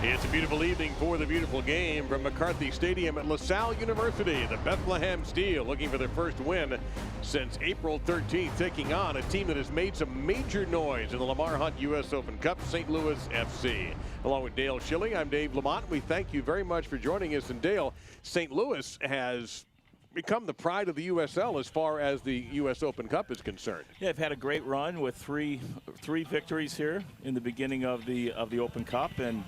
It's a beautiful evening for the beautiful game from McCarthy Stadium at LaSalle University. The Bethlehem Steel looking for their first win since April 13th, taking on a team that has made some major noise in the Lamar Hunt U.S. Open Cup, St. Louis FC. Along with Dale Schilling, I'm Dave Lamont. We thank you very much for joining us. And Dale, St. Louis has become the pride of the USL as far as the U.S. Open Cup is concerned. Yeah, they've had a great run with three victories here in the beginning of the Open Cup, and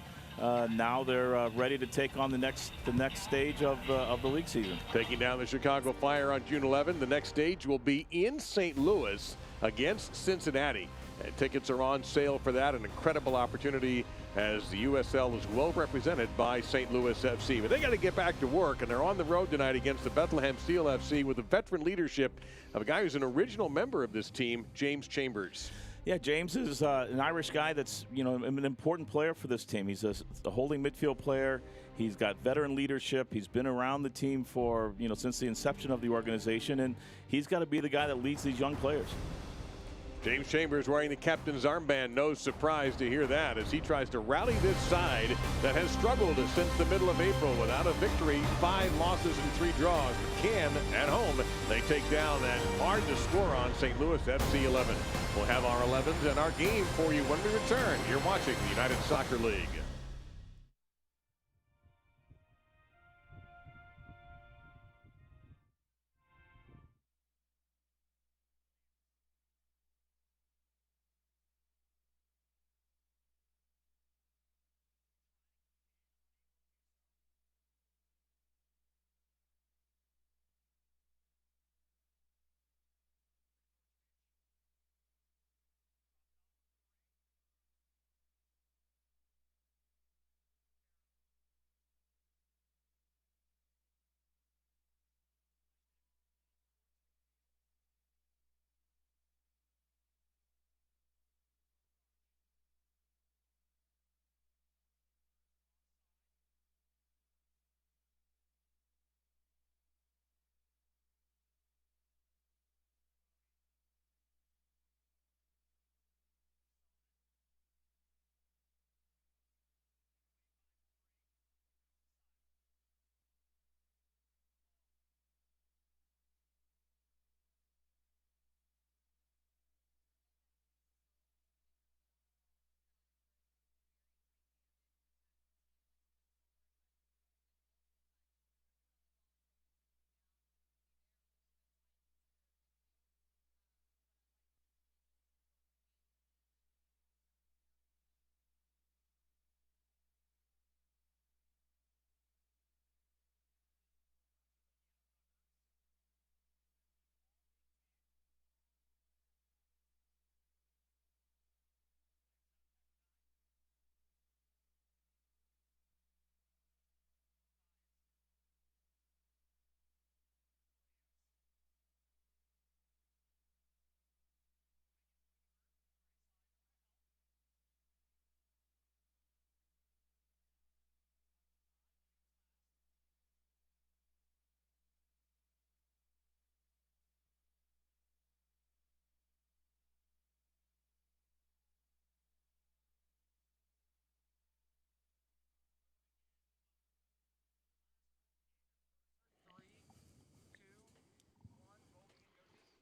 now they're ready to take on the next stage of the league season. Taking down the Chicago Fire on June 11. The next stage will be in St. Louis against Cincinnati. And tickets are on sale for that. An incredible opportunity as the USL is well represented by St. Louis FC. But they got to get back to work, and they're on the road tonight against the Bethlehem Steel FC with the veteran leadership of a guy who's an original member of this team, James Chambers. Yeah, James is an Irish guy that's, an important player for this team. He's a holding midfield player. He's got veteran leadership. He's been around the team for, since the inception of the organization, and he's got to be the guy that leads these young players. James Chambers wearing the captain's armband. No surprise to hear that as he tries to rally this side that has struggled since the middle of April without a victory, 5 losses and 3 draws. But can, at home, they take down that hard to score on St. Louis FC 11. We'll have our 11s and our game for you when we return. You're watching the United Soccer League.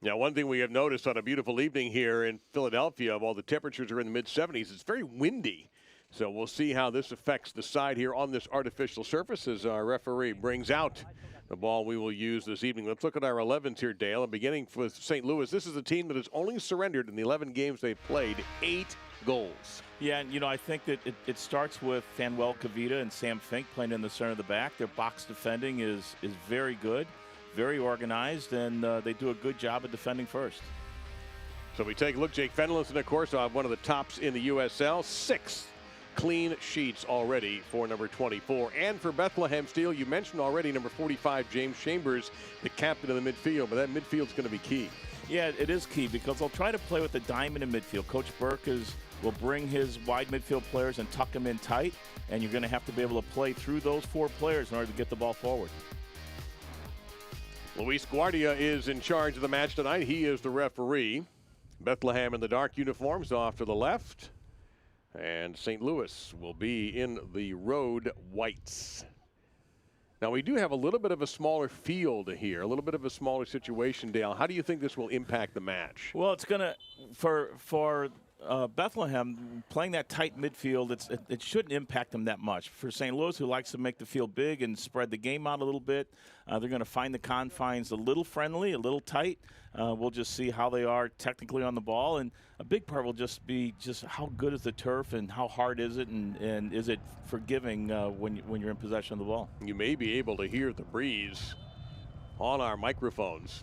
Now, one thing we have noticed on a beautiful evening here in Philadelphia, while the temperatures are in the mid-70s, it's very windy. So we'll see how this affects the side here on this artificial surface as our referee brings out the ball we will use this evening. Let's look at our 11s here, Dale. And beginning with St. Louis, this is a team that has only surrendered in the 11 games they've played 8 goals. Yeah, and I think that it starts with Fanuel Kavita and Sam Fink playing in the center of the back. Their box defending is very good, very organized, and they do a good job of defending first. So we take a look. Jake Fenelon, of course, one of the tops in the USL. 6 clean sheets already for number 24. And for Bethlehem Steel, you mentioned already number 45, James Chambers, the captain of the midfield. But that midfield's going to be key. Yeah, it is key because they'll try to play with the diamond in midfield. Coach Burke will bring his wide midfield players and tuck them in tight. And you're going to have to be able to play through those 4 players in order to get the ball forward. Luis Guardia is in charge of the match tonight. He is the referee. Bethlehem in the dark uniforms off to the left. And St. Louis will be in the road whites. Now, we do have a little bit of a smaller field here, a little bit of a smaller situation, Dale. How do you think this will impact the match? Well, it's going to, for Bethlehem, playing that tight midfield, it shouldn't impact them that much. For St. Louis, who likes to make the field big and spread the game out a little bit, they're going to find the confines a little friendly, a little tight. We'll just see how they are technically on the ball, and a big part will just be just how good is the turf and how hard is it, and is it forgiving when you're in possession of the ball. You may be able to hear the breeze on our microphones.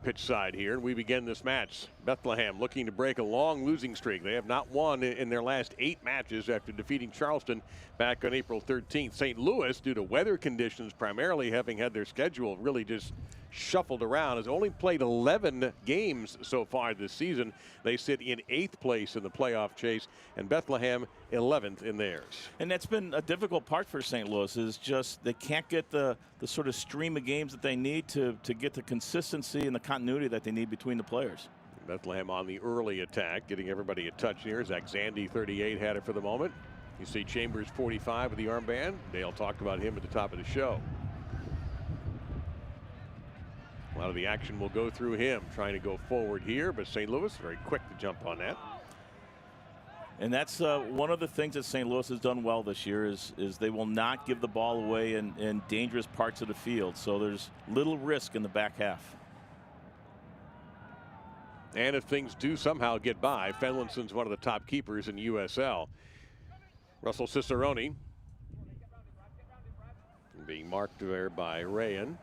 Pitch side here, and we begin this match. Bethlehem looking to break a long losing streak. They have not won in their last 8 matches after defeating Charleston back on April 13th. St. Louis, due to weather conditions primarily, having had their schedule really just shuffled around, has only played 11 games so far this season. They sit in 8th place in the playoff chase, and Bethlehem 11th in theirs. And that's been a difficult part for St. Louis, is just they can't get the sort of stream of games that they need to get the consistency and the continuity that they need between the players. Bethlehem on the early attack, getting everybody a touch here. Zach Zandy, 38, had it for the moment. You see Chambers, 45, with the armband. Dale talked about him at the top of the show. A lot of the action will go through him, trying to go forward here, but St. Louis very quick to jump on that. And that's one of the things that St. Louis has done well this year is they will not give the ball away in dangerous parts of the field. So there's little risk in the back half. And if things do somehow get by, Fenlinson's one of the top keepers in USL. Russell Cicerone being marked there by Rayan.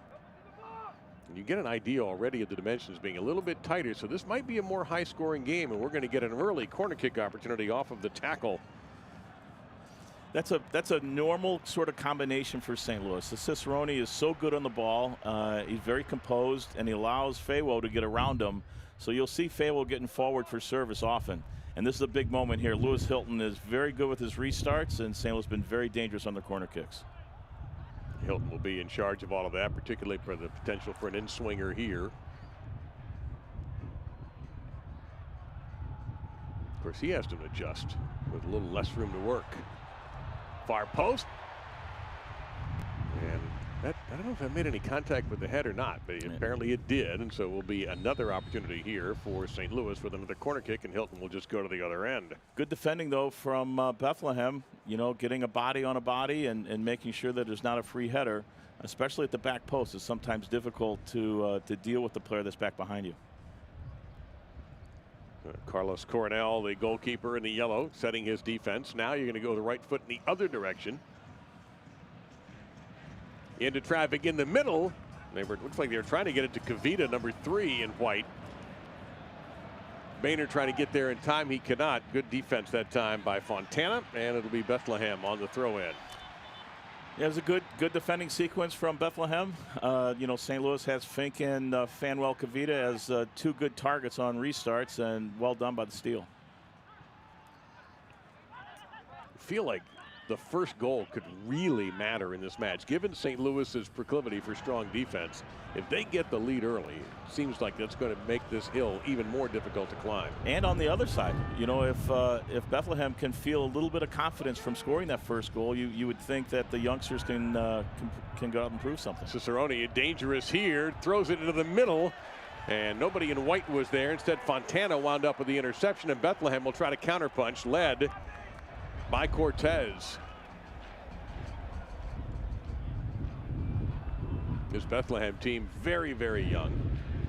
And you get an idea already of the dimensions being a little bit tighter, so this might be a more high-scoring game, and we're going to get an early corner kick opportunity off of the tackle. That's a normal sort of combination for St. Louis. The Cicerone is so good on the ball. He's very composed, and he allows Fayewo to get around him. So you'll see Fayewo getting forward for service often. And this is a big moment here. Lewis Hilton is very good with his restarts, and St. Louis has been very dangerous on their corner kicks. Hilton will be in charge of all of that, particularly for the potential for an in-swinger here. Of course, he has to adjust with a little less room to work. Far post. And that, I don't know if that made any contact with the head or not, but apparently it did. And so it will be another opportunity here for St. Louis with another corner kick, and Hilton will just go to the other end. Good defending, though, from Bethlehem. You know, getting a body on a body and making sure that there's not a free header, especially at the back post, is sometimes difficult to deal with the player that's back behind you. Carlos Coronel, the goalkeeper in the yellow, setting his defense. Now you're going to go the right foot in the other direction. Into traffic in the middle. Looks like they were trying to get it to Kavita, number 3 in white. Boehner trying to get there in time. He cannot. Good defense that time by Fontana, and it'll be Bethlehem on the throw-in. Yeah, it was a good defending sequence from Bethlehem. You know, St. Louis has Fink and Fanuel Kavita as 2 good targets on restarts, and well done by the steal. I feel like the first goal could really matter in this match. Given St. Louis's proclivity for strong defense, if they get the lead early, it seems like that's going to make this hill even more difficult to climb. And on the other side, you know, if Bethlehem can feel a little bit of confidence from scoring that first goal, you would think that the youngsters can go out and prove something. Cicerone dangerous here, throws it into the middle, and nobody in white was there. Instead, Fontana wound up with the interception, and Bethlehem will try to counterpunch, led by Cortez. This Bethlehem team very, very young.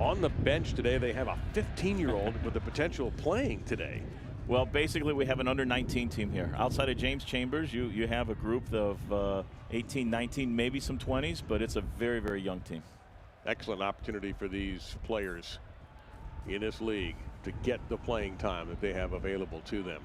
On the bench today, they have a 15-year-old with the potential of playing today. Well, basically, we have an under-19 team here. Outside of James Chambers, you have a group of 18, 19, maybe some 20s, but it's a very, very young team. Excellent opportunity for these players in this league to get the playing time that they have available to them.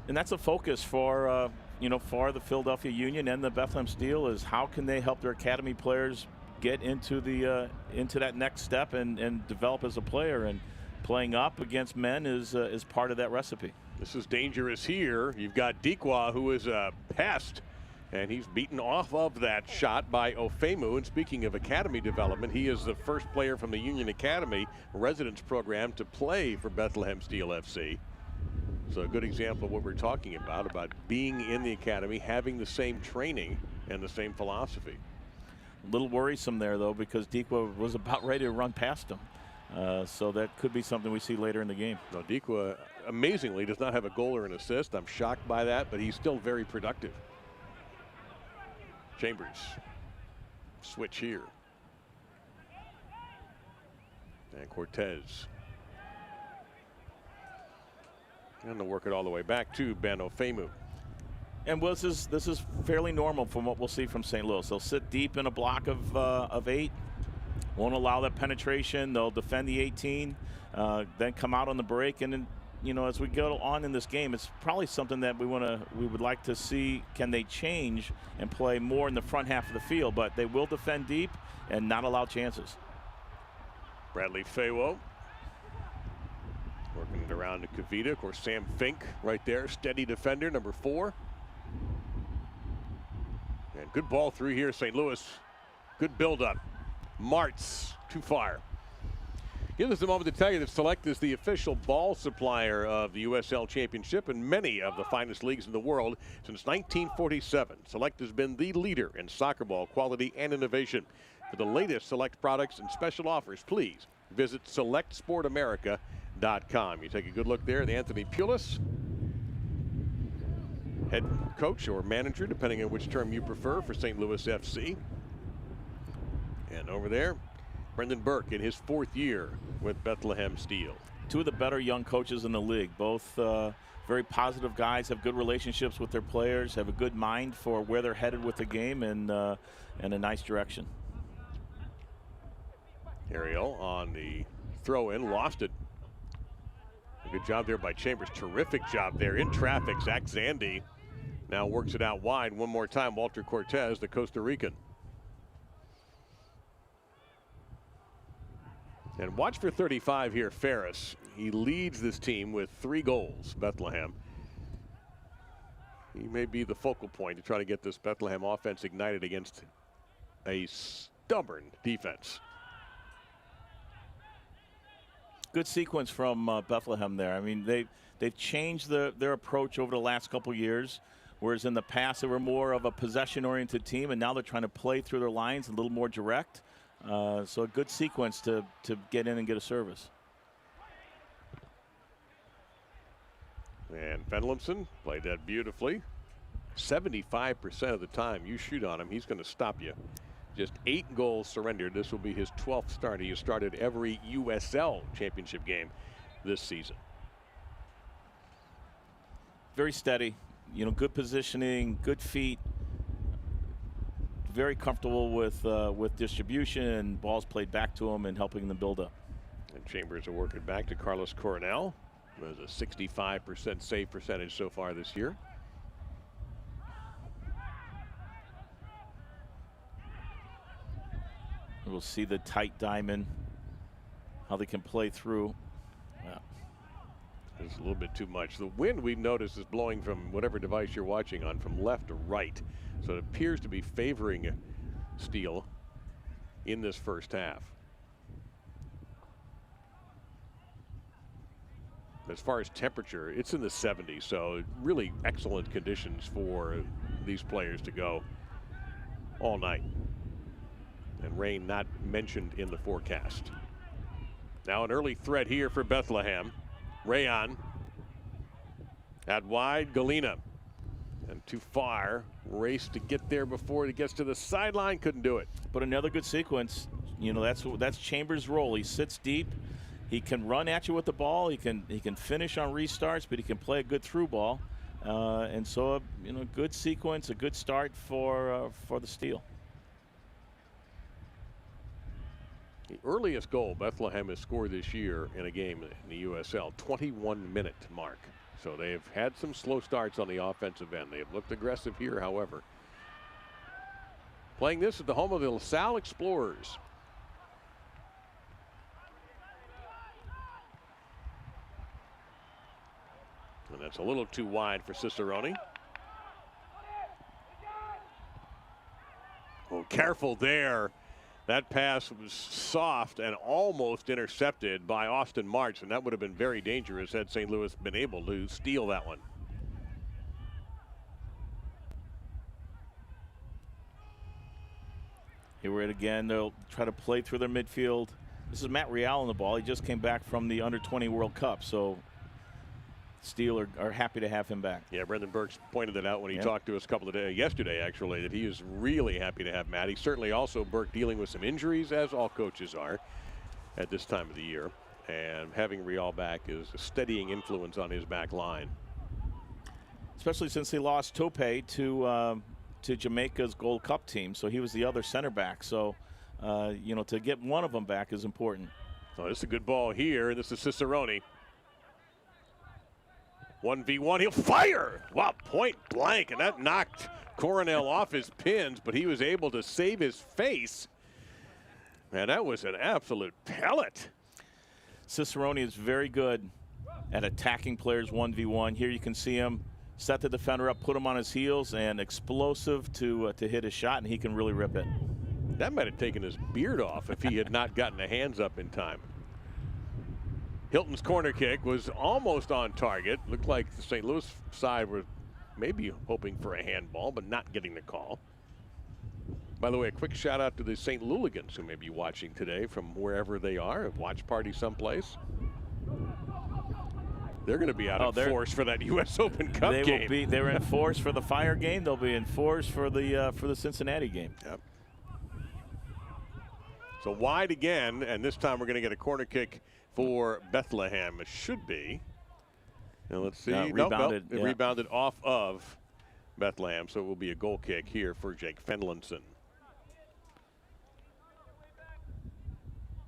And that's a focus for you know, for the Philadelphia Union and the Bethlehem Steel, is how can they help their academy players get into that next step and develop as a player, and playing up against men is part of that recipe. This is dangerous here. You've got Dikwa, who is a pest, and he's beaten off of that shot by Ofemu. And speaking of academy development, he is the first player from the Union Academy residence program to play for Bethlehem Steel FC. So a good example of what we're talking about being in the academy, having the same training and the same philosophy. A little worrisome there, though, because Dikwa was about ready to run past him. So that could be something we see later in the game. No, Dikwa amazingly does not have a goal or an assist. I'm shocked by that, but he's still very productive. Chambers. Switch here. And Cortez. And they'll work it all the way back to Banofemu. And this is fairly normal from what we'll see from St. Louis. They'll sit deep in a block of 8. Won't allow that penetration. They'll defend the 18, then come out on the break. And then, you know, as we go on in this game, it's probably something that we would like to see. Can they change and play more in the front half of the field? But they will defend deep and not allow chances. Bradley Fawo working it around to Kavita. Of course, Sam Fink right there, steady defender, number 4. And good ball through here, St. Louis. Good build-up. Martz too far. Give us a moment to tell you that Select is the official ball supplier of the USL Championship and many of the finest leagues in the world since 1947. Select has been the leader in soccer ball quality and innovation. For the latest Select products and special offers, please visit SelectSportAmerica.com. You take a good look there at Anthony Pulis, head coach or manager, depending on which term you prefer, for St. Louis FC. And over there, Brendan Burke in his 4th year with Bethlehem Steel. 2 of the better young coaches in the league. Both very positive guys, have good relationships with their players, have a good mind for where they're headed with the game, and a nice direction. Ariel on the throw-in, lost it. A good job there by Chambers. Terrific job there in traffic. Zach Zandy now works it out wide. One more time, Walter Cortez, the Costa Rican. And watch for 35 here, Ferris. He leads this team with 3 goals, Bethlehem. He may be the focal point to try to get this Bethlehem offense ignited against a stubborn defense. Good sequence from Bethlehem there. I mean, they've changed their approach over the last couple years, whereas in the past they were more of a possession-oriented team, and now they're trying to play through their lines a little more direct. So a good sequence to get in and get a service. And Fenlimson played that beautifully. 75% of the time you shoot on him, he's going to stop you. Just 8 goals surrendered. This will be his 12th start. He has started every USL championship game this season. Very steady, you know, good positioning, good feet. Very comfortable with distribution, and balls played back to him and helping them build up. And Chambers will work it back to Carlos Coronel, who has a 65% save percentage so far this year. We'll see the tight diamond, how they can play through. Yeah. It's a little bit too much. The wind we've noticed is blowing from whatever device you're watching on from left to right. So it appears to be favoring Steel in this first half. As far as temperature, it's in the 70s, so really excellent conditions for these players to go all night. And rain not mentioned in the forecast. Now an early threat here for Bethlehem. Rayon out wide, Galena. And too far, race to get there before it gets to the sideline, couldn't do it. But another good sequence. You know, that's Chambers' role. He sits deep. He can run at you with the ball. He can finish on restarts, but he can play a good through ball. And so, you know, good sequence, a good start for the Steel. The earliest goal Bethlehem has scored this year in a game in the USL, 21-minute mark. So they've had some slow starts on the offensive end. They have looked aggressive here, however. Playing this at the home of the LaSalle Explorers. And that's a little too wide for Cicerone. Oh, careful there. That pass was soft and almost intercepted by Austin March, and that would have been very dangerous had St. Louis been able to steal that one. Here we're at again. They'll try to play through their midfield. This is Matt Real on the ball. He just came back from the Under-20 World Cup, so Steel are happy to have him back. Yeah, Brendan Burks pointed that out when he talked to us a couple of days yesterday, actually, that he is really happy to have Matt. He's certainly also, Burke, dealing with some injuries, as all coaches are at this time of the year. And having Real back is a steadying influence on his back line. Especially since they lost Tope to Jamaica's Gold Cup team, so he was the other center back. So, you know, to get one of them back is important. Oh, this is a good ball here, and this is Cicerone. 1v1, he'll fire! Wow, point blank, and that knocked Coronel off his pins, but he was able to save his face. And that was an absolute pellet. Cicerone is very good at attacking players 1v1. Here you can see him set the defender up, put him on his heels, and explosive to hit his shot, and he can really rip it. That might have taken his beard off if he had not gotten the hands up in time. Hilton's corner kick was almost on target. Looked like the St. Louis side were maybe hoping for a handball, but not getting the call. By the way, a quick shout out to the St. Louligans who may be watching today from wherever they are, a watch party someplace. They're going to be out in force for that U.S. Open Cup game. They're in force for the Fire game. They'll be in force for the Cincinnati game. Yep. So wide again, and this time we're going to get a corner kick for Bethlehem. It should be. Now let's see. Rebounded. It rebounded off of Bethlehem, so it will be a goal kick here for Jake Fenlinson.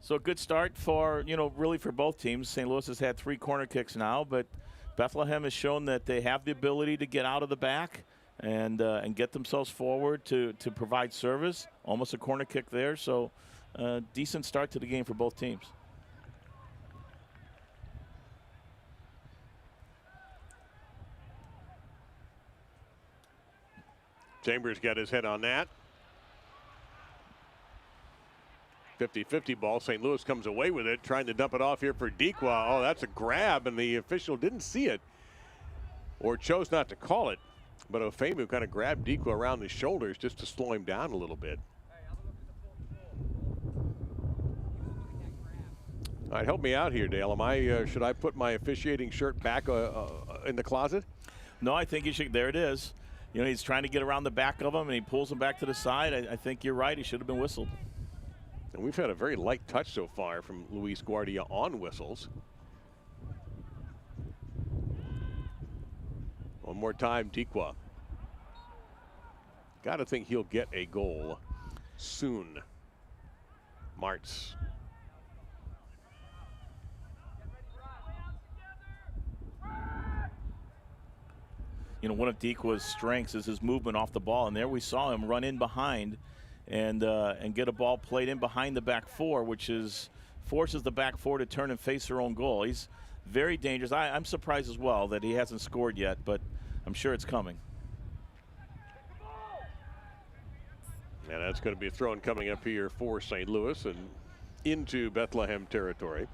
So a good start for, really for both teams. St. Louis has had 3 corner kicks now, but Bethlehem has shown that they have the ability to get out of the back and get themselves forward to provide service. Almost a corner kick there, so decent start to the game for both teams. Chambers got his head on that. 50-50 ball. St. Louis comes away with it, trying to dump it off here for Dequa. Oh, that's a grab, and the official didn't see it or chose not to call it. But Ofemu kind of grabbed Dequa around the shoulders just to slow him down a little bit. All right, help me out here, Dale. Should I put my officiating shirt back in the closet? No, I think you should. There it is. He's trying to get around the back of him, and he pulls him back to the side. I think you're right. He should have been whistled. And we've had a very light touch so far from Luis Guardia on whistles. One more time, Dequa. Got to think he'll get a goal soon. Martz. One of Dequa's strengths is his movement off the ball, and there we saw him run in behind and get a ball played in behind the back four, which forces the back four to turn and face their own goal. He's very dangerous. I'm surprised as well that he hasn't scored yet, but I'm sure it's coming. And that's going to be a throw-in coming up here for St. Louis and into Bethlehem territory.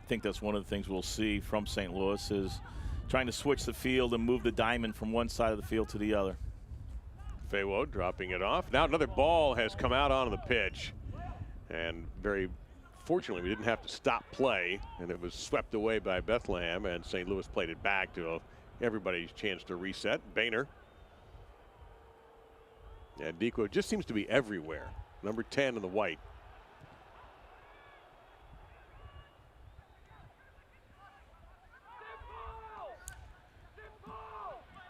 I think that's one of the things we'll see from St. Louis is trying to switch the field and move the diamond from one side of the field to the other. Faywo dropping it off. Now another ball has come out onto the pitch. And very fortunately, we didn't have to stop play. And it was swept away by Bethlehem. And St. Louis played it back to everybody's chance to reset. Boehner. And Dequa just seems to be everywhere. Number 10 in the white.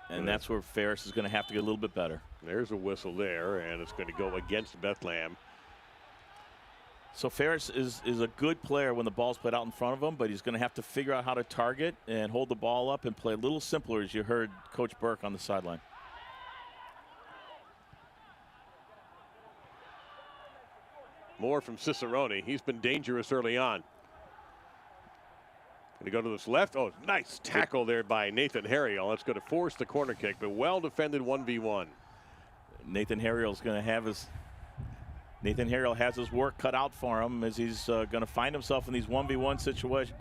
And that's where Ferris is going to have to get a little bit better. There's a whistle there, and it's going to go against Bethlehem. So Ferris is a good player when the ball's played out in front of him, but he's going to have to figure out how to target and hold the ball up and play a little simpler, as you heard Coach Burke on the sideline. More from Cicerone. He's been dangerous early on. Going to go to this left. Oh, nice tackle there by Nathan Harriel. That's going to force the corner kick, but well defended 1v1. Nathan Harriel's going to have his Nathan Harrell has his work cut out for him as he's going to find himself in these 1v1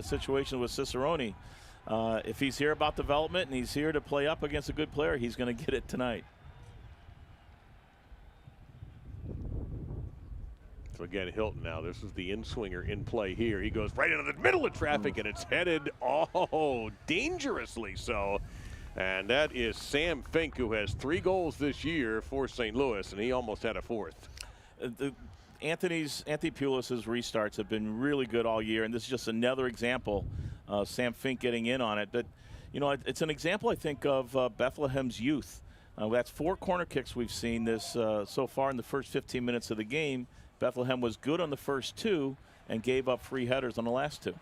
situations with Cicerone. If he's here about development and he's here to play up against a good player, he's going to get it tonight. So again, Hilton now, this is the in-swinger in play here. He goes right into the middle of traffic, and it's headed, dangerously so. And that is Sam Fink, who has 3 goals this year for St. Louis, and he almost had a 4th. Anthony Pulis's restarts have been really good all year, and this is just another example of Sam Fink getting in on it. But, you know, it's an example, I think, of Bethlehem's youth. That's 4 corner kicks we've seen this so far in the first 15 minutes of the game. Bethlehem was good on the first 2 and gave up free headers on the last 2.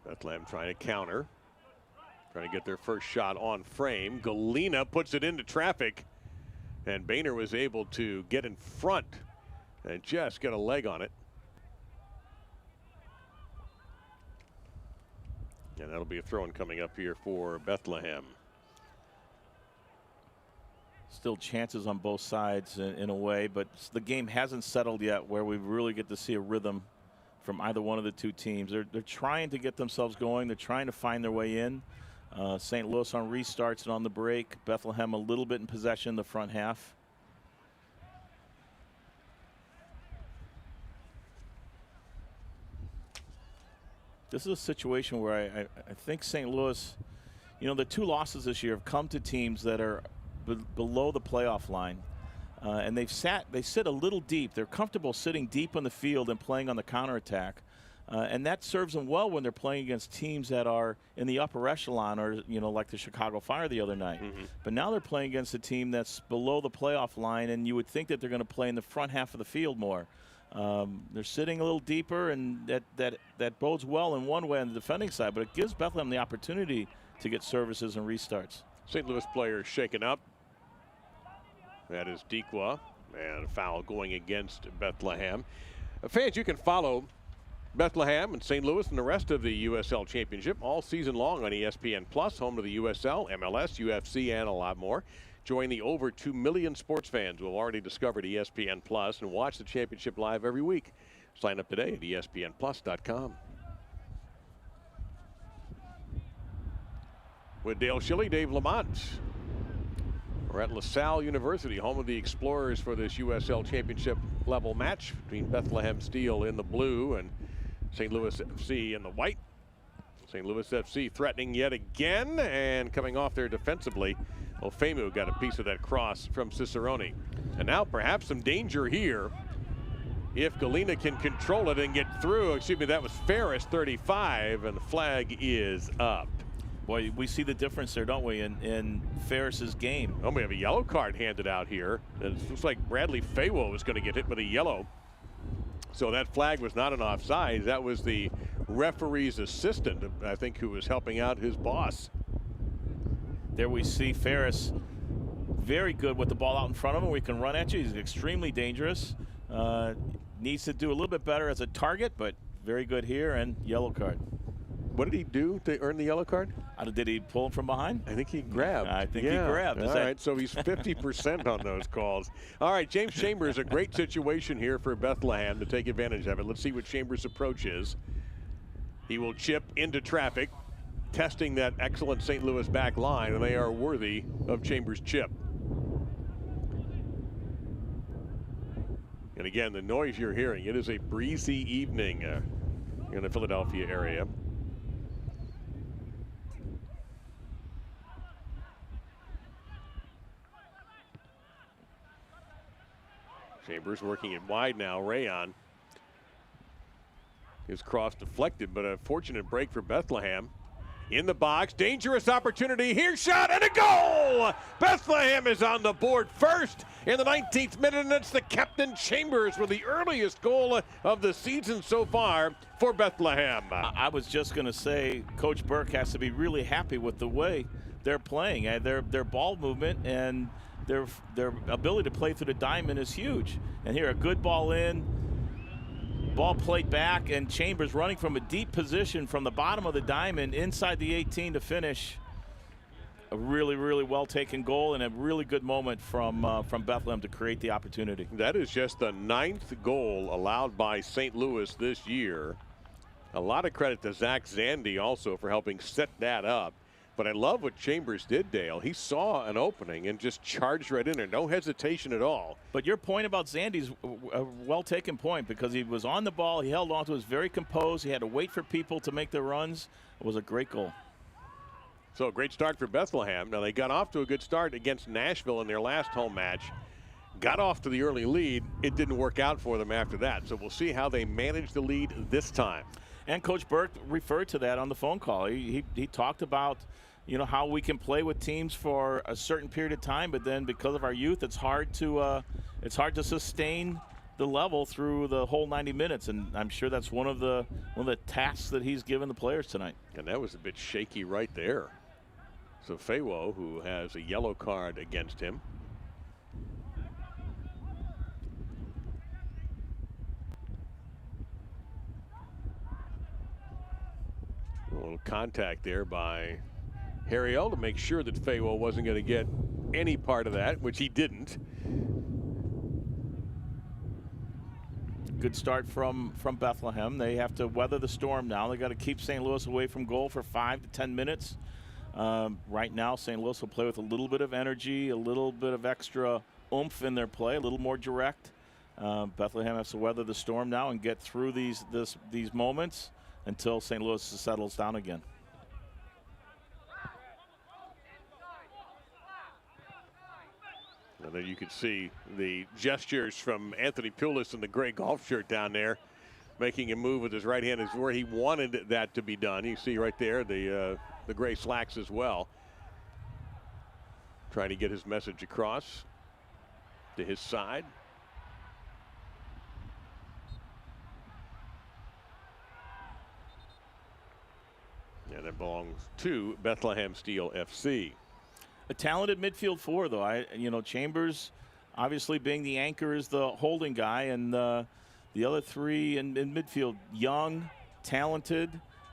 Bethlehem trying to counter, trying to get their first shot on frame. Galena puts it into traffic, and Boehner was able to get in front and just get a leg on it. And that'll be a throw-in coming up here for Bethlehem. Still chances on both sides in a way, but the game hasn't settled yet where we really get to see a rhythm from either one of the 2 teams. They're trying to get themselves going. They're trying to find their way in. St. Louis on restarts and on the break. Bethlehem a little bit in possession in the front half. This is a situation where I think St. Louis, you know, the 2 losses this year have come to teams that are below the playoff line. And they sit a little deep. They're comfortable sitting deep on the field and playing on the counterattack. And that serves them well when they're playing against teams that are in the upper echelon, or, you know, like the Chicago Fire the other night. But now they're playing against a team that's below the playoff line, and you would think that they're going to play in the front half of the field more. They're sitting a little deeper, and that bodes well in one way on the defending side, but it gives Bethlehem the opportunity to get services and restarts. St. Louis players shaken up. That is Dequa, and a foul going against Bethlehem. Fans, you can follow Bethlehem and St. Louis and the rest of the USL Championship all season long on ESPN Plus, home to the USL, MLS, UFC, and a lot more. Join the over 2 million sports fans who have already discovered ESPN Plus and watch the championship live every week. Sign up today at ESPNplus.com. With Dale Schilly, Dave Lamont. We're at LaSalle University, home of the Explorers, for this USL Championship level match between Bethlehem Steel in the blue and St. Louis FC in the white. St. Louis FC threatening yet again, and coming off there defensively. Ofemu got a piece of that cross from Cicerone. And now perhaps some danger here if Galena can control it and get through. Excuse me, that was Ferris, 35, and the flag is up. Boy, we see the difference there, don't we, in Ferris's game. Oh, we have a yellow card handed out here. It looks like Bradley Fawo was going to get hit with a yellow. So that flag was not an offside. That was the referee's assistant, I think, who was helping out his boss. There we see Ferris very good with the ball out in front of him. We can run at you. He's extremely dangerous. Needs to do a little bit better as a target, but very good here, and yellow card. What did he do to earn the yellow card? Did he pull him from behind? I think he grabbed. I think he grabbed. All right, so he's 50% on those calls. All right, James Chambers, a great situation here for Bethlehem to take advantage of it. Let's see what Chambers' approach is. He will chip into traffic, testing that excellent St. Louis back line, and they are worthy of Chambers' chip. And again, the noise you're hearing, it is a breezy evening in the Philadelphia area. Chambers working it wide now. Rayon. His cross deflected, but a fortunate break for Bethlehem. In the box, dangerous opportunity. Here's shot and a goal! Bethlehem is on the board first in the 19th minute, and it's the captain Chambers with the earliest goal of the season so far for Bethlehem. I was just going to say, Coach Burke has to be really happy with the way they're playing. Their ball movement and their ability to play through the diamond is huge. And here, a good ball in. Ball played back, and Chambers running from a deep position from the bottom of the diamond inside the 18 to finish. A really, really well-taken goal and a really good moment from Bethlehem to create the opportunity. That is just the 9th goal allowed by St. Louis this year. A lot of credit to Zach Zandy also for helping set that up. But I love what Chambers did, Dale. He saw an opening and just charged right in there. No hesitation at all. But your point about Zandy's a well-taken point, because he was on the ball. He held on to it, was very composed. He had to wait for people to make their runs. It was a great goal. So a great start for Bethlehem. Now they got off to a good start against Nashville in their last home match. Got off to the early lead. It didn't work out for them after that. So we'll see how they manage the lead this time. And Coach Burke referred to that on the phone call. He talked about, you know, how we can play with teams for a certain period of time, but then because of our youth, it's hard to sustain the level through the whole 90 minutes. And I'm sure that's one of the tasks that he's given the players tonight. And that was a bit shaky right there. So Fawo, who has a yellow card against him. A little contact there by Harriel to make sure that Fawo wasn't going to get any part of that, which he didn't. Good start from Bethlehem. They have to weather the storm now. They got to keep St. Louis away from goal for 5 to 10 minutes. Right now, St. Louis will play with a little bit of energy, a little bit of extra oomph in their play, a little more direct. Bethlehem has to weather the storm now and get through these moments until St. Louis settles down again. And then you can see the gestures from Anthony Pulis in the gray golf shirt down there, making a move with his right hand is where he wanted that to be done. You see right there the gray slacks as well. Trying to get his message across to his side. And it belongs to Bethlehem Steel FC. A talented midfield four, though. Chambers, obviously being the anchor, is the holding guy, and the other three in midfield, young, talented.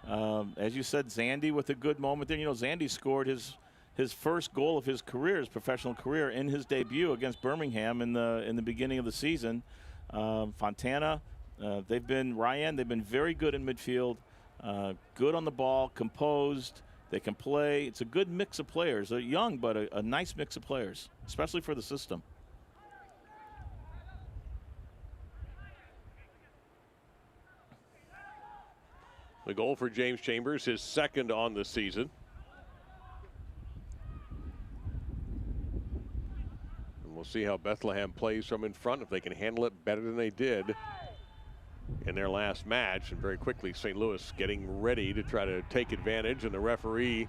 As you said, Zandy with a good moment there. Zandy scored his first goal of his career, his professional career, in his debut against Birmingham in the beginning of the season. Fontana, they've been very good in midfield. Good on the ball, composed. They can play. It's a good mix of players. They're young, but a nice mix of players, especially for the system. The goal for James Chambers, his second on the season. And we'll see how Bethlehem plays from in front, if they can handle it better than they did in their last match. And very quickly, St. Louis getting ready to try to take advantage, and the referee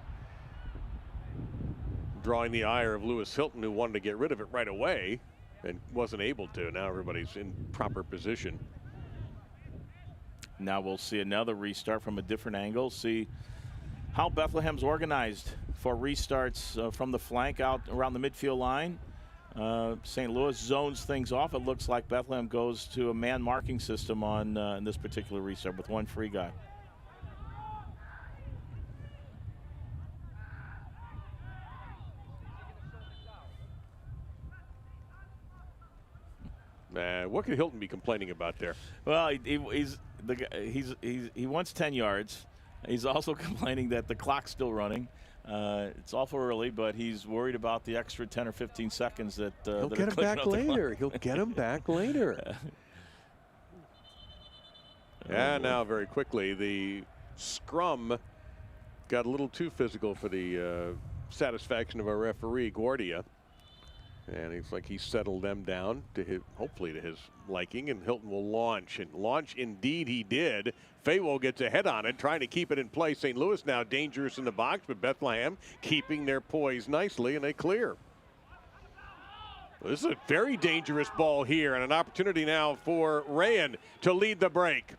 drawing the ire of Lewis Hilton, who wanted to get rid of it right away and wasn't able to. Now everybody's in proper position. Now we'll see another restart from a different angle, see how Bethlehem's organized for restarts from the flank out around the midfield line. St. Louis zones things off. It looks like Bethlehem goes to a man marking system on in this particular restart with one free guy. What could Hilton be complaining about there? Well, he wants 10 yards. He's also complaining that the clock's still running. It's awful early, but he's worried about the extra 10 or 15 seconds that he'll get him back later. He'll get him back later. And now very quickly, the scrum got a little too physical for the satisfaction of our referee, Guardia. And it's like he settled them down to hopefully to his liking, and Hilton will launch. And launch indeed he did. Fawo gets ahead on it, trying to keep it in play. St. Louis now dangerous in the box, but Bethlehem keeping their poise nicely, and they clear. This is a very dangerous ball here, and an opportunity now for Rayan to lead the break.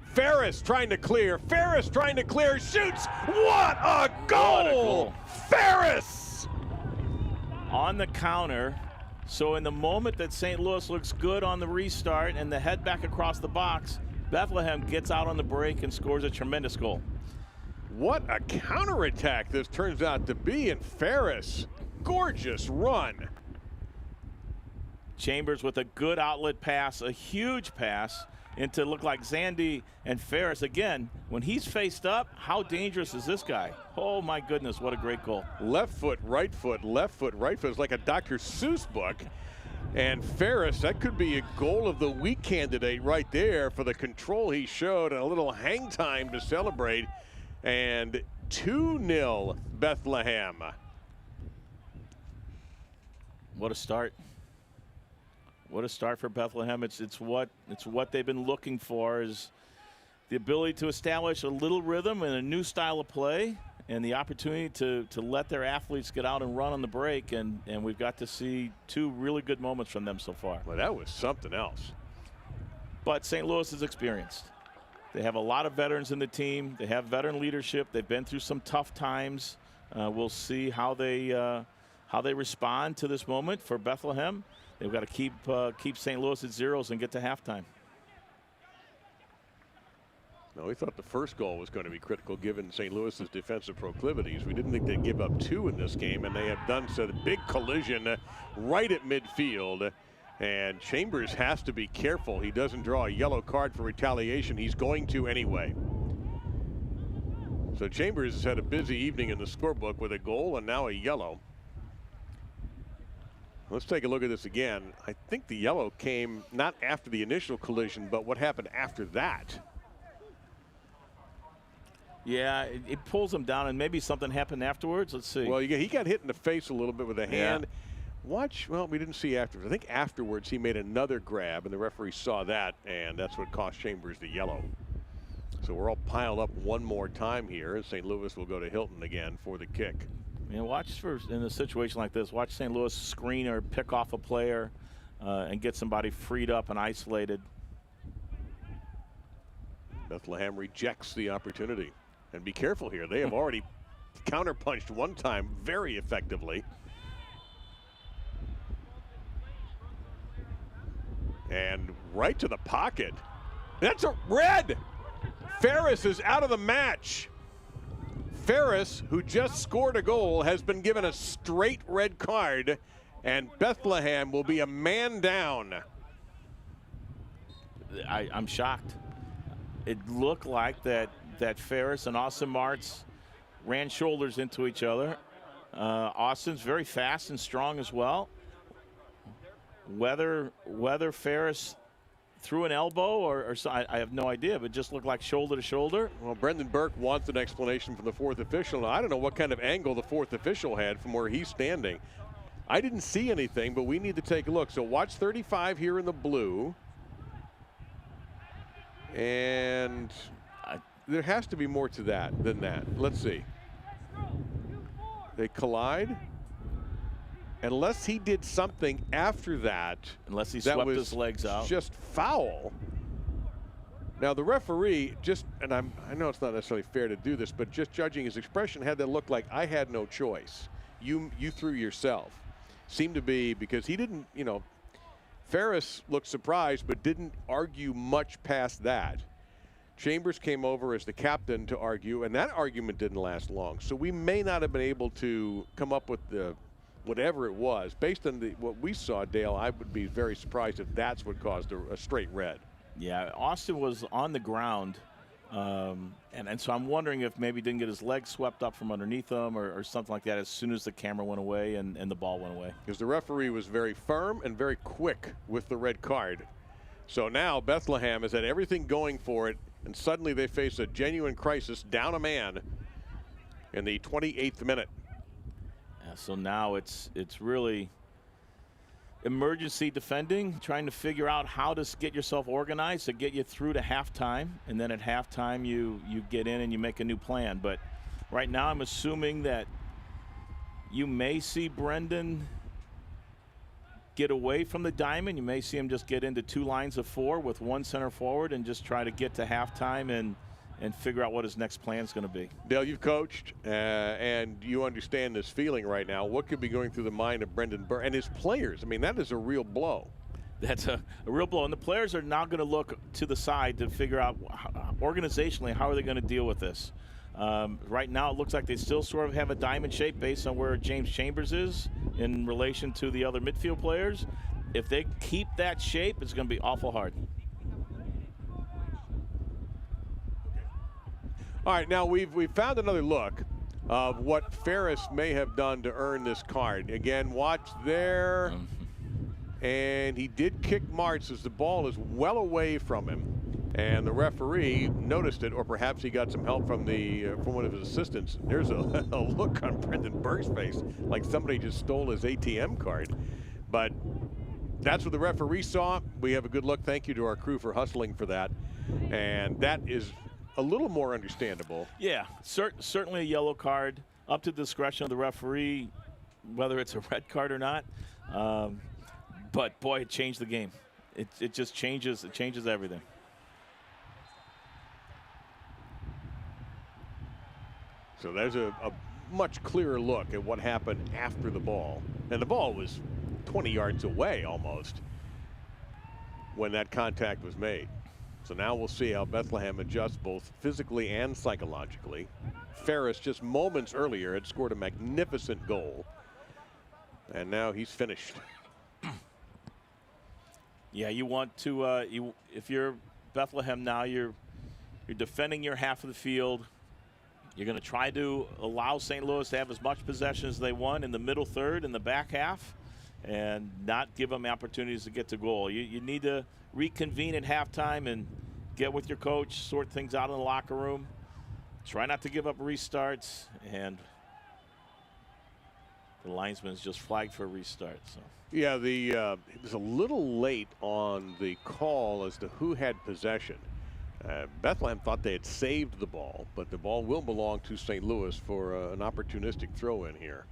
Ferris trying to clear. Ferris trying to clear. Shoots. What a goal! What a goal. Ferris! On the counter. So in the moment that St. Louis looks good on the restart and the head back across the box, Bethlehem gets out on the break and scores a tremendous goal. What a counterattack this turns out to be. And Ferris, gorgeous run. Chambers with a good outlet pass, a huge pass into look like Zandy and Ferris. Again, when he's faced up, how dangerous is this guy? Oh my goodness, what a great goal. Left foot, right foot, left foot, right foot. It's like a Dr. Seuss book. And Ferris, that could be a goal of the week candidate right there for the control he showed and a little hang time to celebrate. And 2-0 Bethlehem. What a start. What a start for Bethlehem. It's what they've been looking for, is the ability to establish a little rhythm and a new style of play, and the opportunity to let their athletes get out and run on the break, and we've got to see 2 really good moments from them so far. Well, that was something else. But St. Louis is experienced. They have a lot of veterans in the team. They have veteran leadership. They've been through some tough times. We'll see how they respond to this moment for Bethlehem. They've got to keep St. Louis at zeros and get to halftime. No, we thought the first goal was going to be critical given St. Louis's defensive proclivities. We didn't think they'd give up 2 in this game, and they have done so. The big collision right at midfield. And Chambers has to be careful he doesn't draw a yellow card for retaliation. He's going to anyway. So Chambers has had a busy evening in the scorebook with a goal and now a yellow. Let's take a look at this again. I think the yellow came not after the initial collision, but what happened after that. Yeah, it pulls him down, and maybe something happened afterwards. Let's see. Well, he got hit in the face a little bit with a hand. Watch, well, we didn't see afterwards. I think afterwards he made another grab, and the referee saw that, and that's what cost Chambers the yellow. So we're all piled up one more time here, and St. Louis will go to Hilton again for the kick. Watch in a situation like this, watch St. Louis screen or pick off a player and get somebody freed up and isolated. Bethlehem rejects the opportunity. And be careful here. They have already counterpunched one time very effectively. And right to the pocket. That's a red. Ferris is out of the match. Ferris, who just scored a goal, has been given a straight red card, and Bethlehem will be a man down. I'm shocked. It looked like that Ferris and Austin Martz ran shoulders into each other. Austin's very fast and strong as well. Whether Ferris threw an elbow or I have no idea, but it just looked like shoulder to shoulder. Well, Brendan Burke wants an explanation from the 4th official. Now, I don't know what kind of angle the 4th official had from where he's standing. I didn't see anything, but we need to take a look. So watch 35 here in the blue. And there has to be more to that than that. Let's see. They collide. Unless he did something after that. Unless he swept his legs out. Just foul. Now the referee and I know it's not necessarily fair to do this, but just judging his expression had that look like I had no choice. You threw yourself. Seemed to be because he didn't, Ferris looked surprised but didn't argue much past that. Chambers came over as the captain to argue, and that argument didn't last long. So we may not have been able to come up with the whatever it was. Based on what we saw, Dale, I would be very surprised if that's what caused a straight red. Yeah, Austin was on the ground, and so I'm wondering if maybe he didn't get his leg swept up from underneath him or something like that as soon as the camera went away and the ball went away. Because the referee was very firm and very quick with the red card. So now Bethlehem has had everything going for it, and suddenly they face a genuine crisis, down a man in the 28th minute. So now it's really emergency defending, trying to figure out how to get yourself organized to get you through to halftime, and then at halftime you get in and you make a new plan. But right now I'm assuming that you may see Brendan get away from the diamond. You may see him just get into 2 lines of 4 with 1 center forward and just try to get to halftime and figure out what his next plan is going to be. Dale, you've coached and you understand this feeling right now. What could be going through the mind of Brendan Burke and his players? I mean, that is a real blow. That's a real blow. And the players are now going to look to the side to figure out organizationally how are they going to deal with this. Right now it looks like they still sort of have a diamond shape based on where James Chambers is in relation to the other midfield players. If they keep that shape, it's going to be awful hard. All right, now we've found another look of what Ferris may have done to earn this card. Again, watch there. And he did kick Martz as the ball is well away from him. And the referee noticed it, or perhaps he got some help from one of his assistants. There's a look on Brendan Burke's face, like somebody just stole his ATM card. But that's what the referee saw. We have a good look. Thank you to our crew for hustling for that. And that is a little more understandable. Yeah, certainly a yellow card, up to the discretion of the referee, whether it's a red card or not. But boy, it changed the game. It just changes. It changes everything. So there's a much clearer look at what happened after the ball. And the ball was 20 yards away almost when that contact was made. So now we'll see how Bethlehem adjusts both physically and psychologically. Ferris just moments earlier had scored a magnificent goal. And now he's finished. Yeah, you want to, if you're Bethlehem now, you're defending your half of the field. You're going to try to allow St. Louis to have as much possession as they want in the middle third and the back half and not give them opportunities to get to goal. You need to reconvene at halftime and get with your coach, sort things out in the locker room. Try not to give up restarts, and the linesman is just flagged for a restart. So. Yeah, it was a little late on the call as to who had possession. Bethlehem thought they had saved the ball, but the ball will belong to St. Louis for an opportunistic throw in here.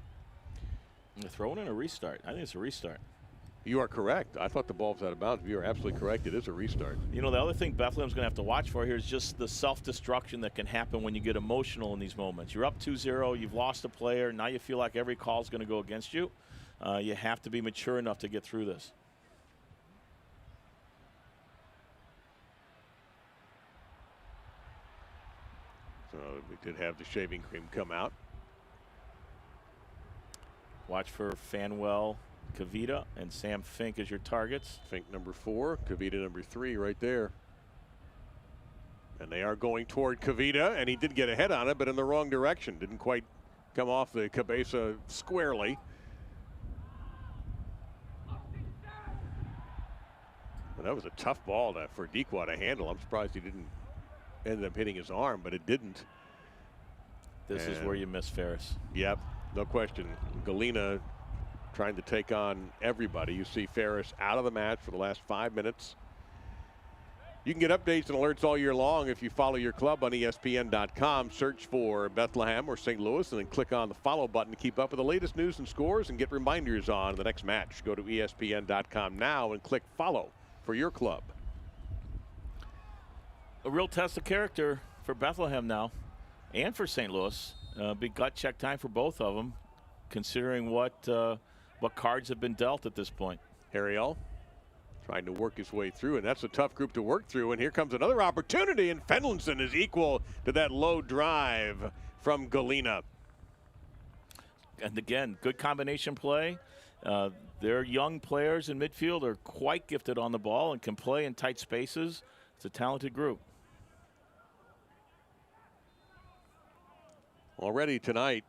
A throw in a restart. I think it's a restart. You are correct. I thought the ball was out of bounds. You are absolutely correct. It is a restart. You know, the other thing Bethlehem's going to have to watch for here is just the self-destruction that can happen when you get emotional in these moments. You're up 2-0. You've lost a player. Now you feel like every call is going to go against you. You have to be mature enough to get through this. So we did have the shaving cream come out. Watch for Fanwell, Kavita, and Sam Fink as your targets. Fink number 4, Kavita number 3 right there. And they are going toward Kavita, and he did get ahead on it, but in the wrong direction. Didn't quite come off the cabeza squarely. But that was a tough ball for Dequa to handle. I'm surprised he didn't end up hitting his arm, but it didn't. This is where you miss Ferris. Yep, no question. Galena trying to take on everybody. You see Ferris out of the match for the last 5 minutes. You can get updates and alerts all year long if you follow your club on ESPN.com. Search for Bethlehem or St. Louis and then click on the follow button to keep up with the latest news and scores and get reminders on the next match. Go to ESPN.com now and click follow for your club. A real test of character for Bethlehem now and for St. Louis. Big gut check time for both of them, considering what cards have been dealt at this point. Harriel trying to work his way through, and that's a tough group to work through. And here comes another opportunity, and Fenlinson is equal to that low drive from Galena. And again, good combination play. Their young players in midfield are quite gifted on the ball and can play in tight spaces. It's a talented group. Already tonight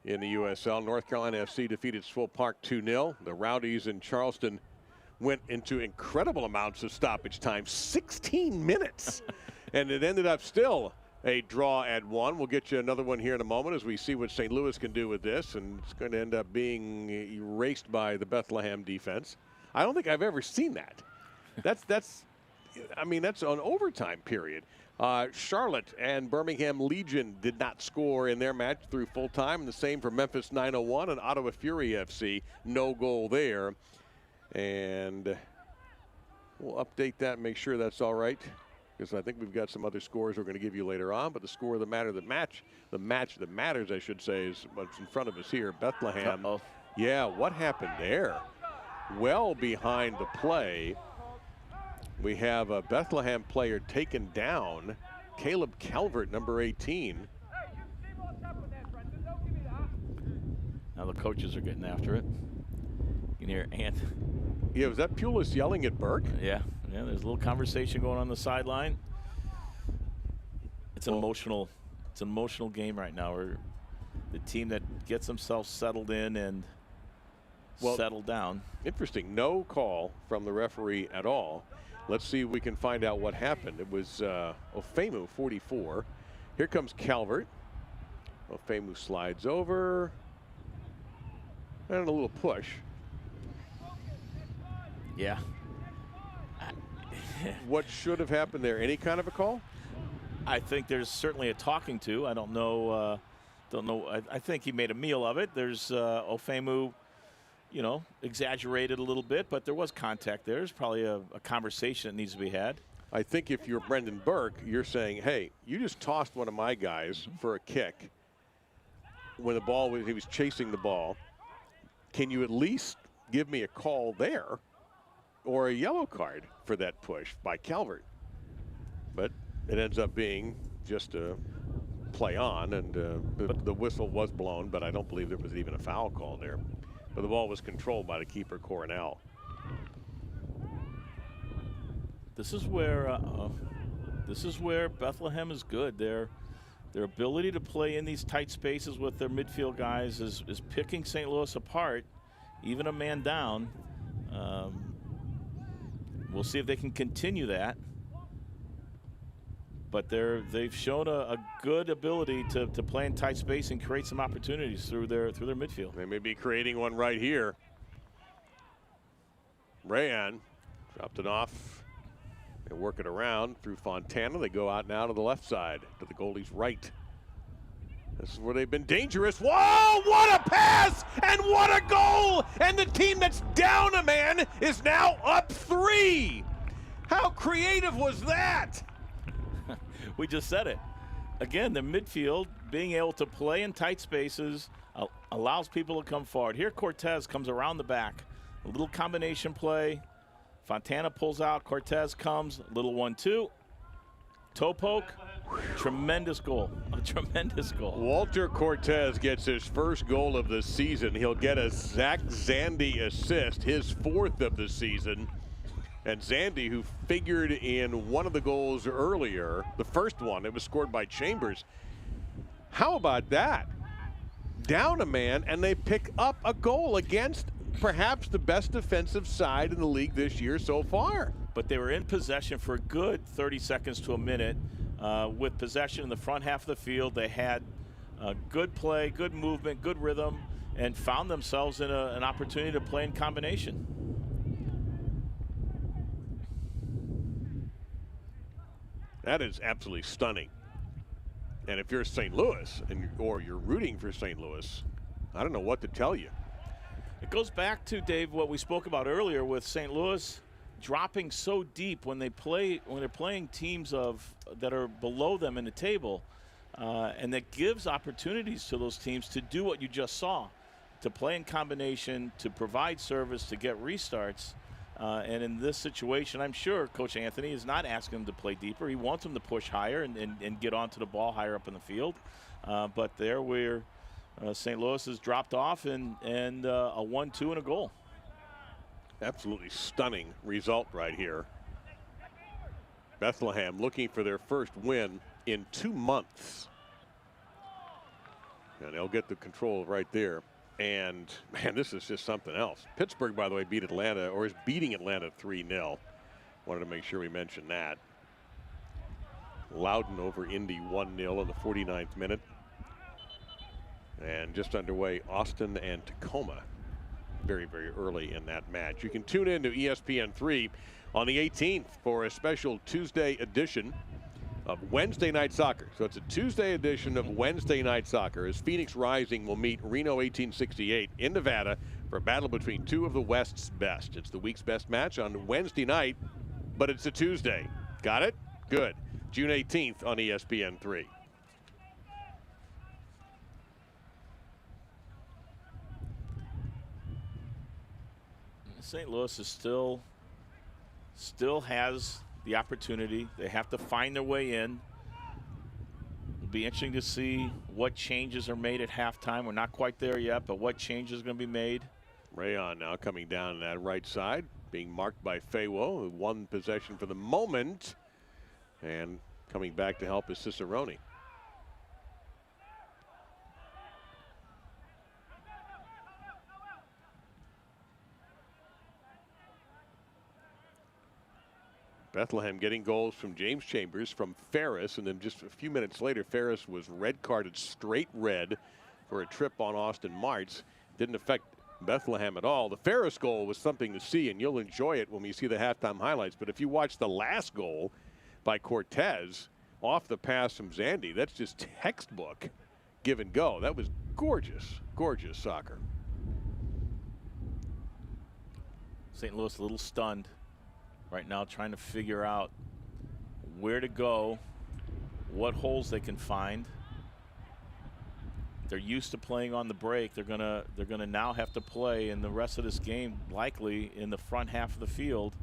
in the USL, North Carolina FC defeated Swope Park 2-0. The Rowdies in Charleston went into incredible amounts of stoppage time, 16 minutes. And it ended up still a draw at 1. We'll get you another one here in a moment as we see what St. Louis can do with this. And it's going to end up being erased by the Bethlehem defense. I don't think I've ever seen that. That's an overtime period. Charlotte and Birmingham Legion did not score in their match through full time. And the same for Memphis 901 and Ottawa Fury FC. No goal there. And we'll update that and make sure that's all right, because I think we've got some other scores we're going to give you later on. But the score of the match that matters, I should say, is what's in front of us here. Bethlehem. Uh-oh. Yeah, what happened there? well behind the play. We have a Bethlehem player taken down, Caleb Calvert, number 18. Now the coaches are getting after it. You can hear Ant. Yeah, was that Pulis yelling at Burke? Yeah, there's a little conversation going on the sideline. It's an emotional game right now. Where the team that gets themselves settled in and settled down. Interesting, no call from the referee at all. Let's see if we can find out what happened. It was Ofemu, 44. Here comes Calvert. Ofemu slides over. And a little push. Yeah. What should have happened there? Any kind of a call? I think there's certainly a talking to. I don't know. I think he made a meal of it. There's Ofemu, exaggerated a little bit, but there was contact there. There's probably a conversation that needs to be had. I think if you're Brendan Burke, you're saying, hey, you just tossed one of my guys for a kick when he was chasing the ball. Can you at least give me a call there or a yellow card for that push by Calvert? But it ends up being just a play on, and the whistle was blown, but I don't believe there was even a foul call there. But the ball was controlled by the keeper, Coronel. This is where Bethlehem is good. Their ability to play in these tight spaces with their midfield guys is picking St. Louis apart, even a man down. We'll see if they can continue that. But they've shown a good ability to play in tight space and create some opportunities through their midfield. They may be creating one right here. Rayan dropped it off. They work it around through Fontana. They go out now to the left side, to the goalie's right. This is where they've been dangerous. Whoa, what a pass and what a goal! And the team that's down a man is now up 3. How creative was that? We just said it. Again, the midfield being able to play in tight spaces allows people to come forward. Here Cortez comes around the back. A little combination play. Fontana pulls out. Cortez comes. Little 1-2. Toe poke. Tremendous goal. A tremendous goal. Walter Cortez gets his first goal of the season. He'll get a Zach Zandy assist, his 4th of the season. And Zandy, who figured in one of the goals earlier, the first one, it was scored by Chambers. How about that? Down a man, and they pick up a goal against perhaps the best defensive side in the league this year so far. But they were in possession for a good 30 seconds to a minute. With possession in the front half of the field, they had good play, good movement, good rhythm, and found themselves in an opportunity to play in combination. That is absolutely stunning. And if you're St. Louis or you're rooting for St. Louis, I don't know what to tell you. It goes back to, Dave, what we spoke about earlier with St. Louis dropping so deep when they're playing teams that are below them in the table, and that gives opportunities to those teams to do what you just saw, to play in combination, to provide service, to get restarts. And in this situation, I'm sure Coach Anthony is not asking them to play deeper. He wants them to push higher and get onto the ball higher up in the field. But there where St. Louis has dropped off and a 1-2 and a goal. Absolutely stunning result right here. Bethlehem looking for their first win in 2 months. And they'll get the control right there. And, man, this is just something else. Pittsburgh, by the way, beat Atlanta, or is beating Atlanta 3-0. Wanted to make sure we mentioned that. Loudon over Indy 1-0 in the 49th minute. And just underway, Austin and Tacoma very, very early in that match. You can tune in to ESPN3 on the 18th for a special Tuesday edition of Wednesday Night Soccer. So it's a Tuesday edition of Wednesday Night Soccer as Phoenix Rising will meet Reno 1868 in Nevada for a battle between two of the West's best. It's the week's best match on Wednesday night, but it's a Tuesday. Got it? Good. June 18th on ESPN3. St. Louis is still has the opportunity. They have to find their way in. It'll be interesting to see what changes are made at halftime. We're not quite there yet, but what changes are going to be made. Rayon now coming down that right side, being marked by Faywo, who won possession for the moment. And coming back to help is Cicerone. Bethlehem getting goals from James Chambers, from Ferris, and then just a few minutes later, Ferris was red carded straight red for a trip on Austin Martz. Didn't affect Bethlehem at all. The Ferris goal was something to see, and you'll enjoy it when we see the halftime highlights. But if you watch the last goal by Cortez off the pass from Zandy, that's just textbook give and go. That was gorgeous, gorgeous soccer. St. Louis a little stunned right now, trying to figure out where to go, what holes they can find. They're used to playing on the break. They're gonna now have to play in the rest of this game likely in the front half of the field,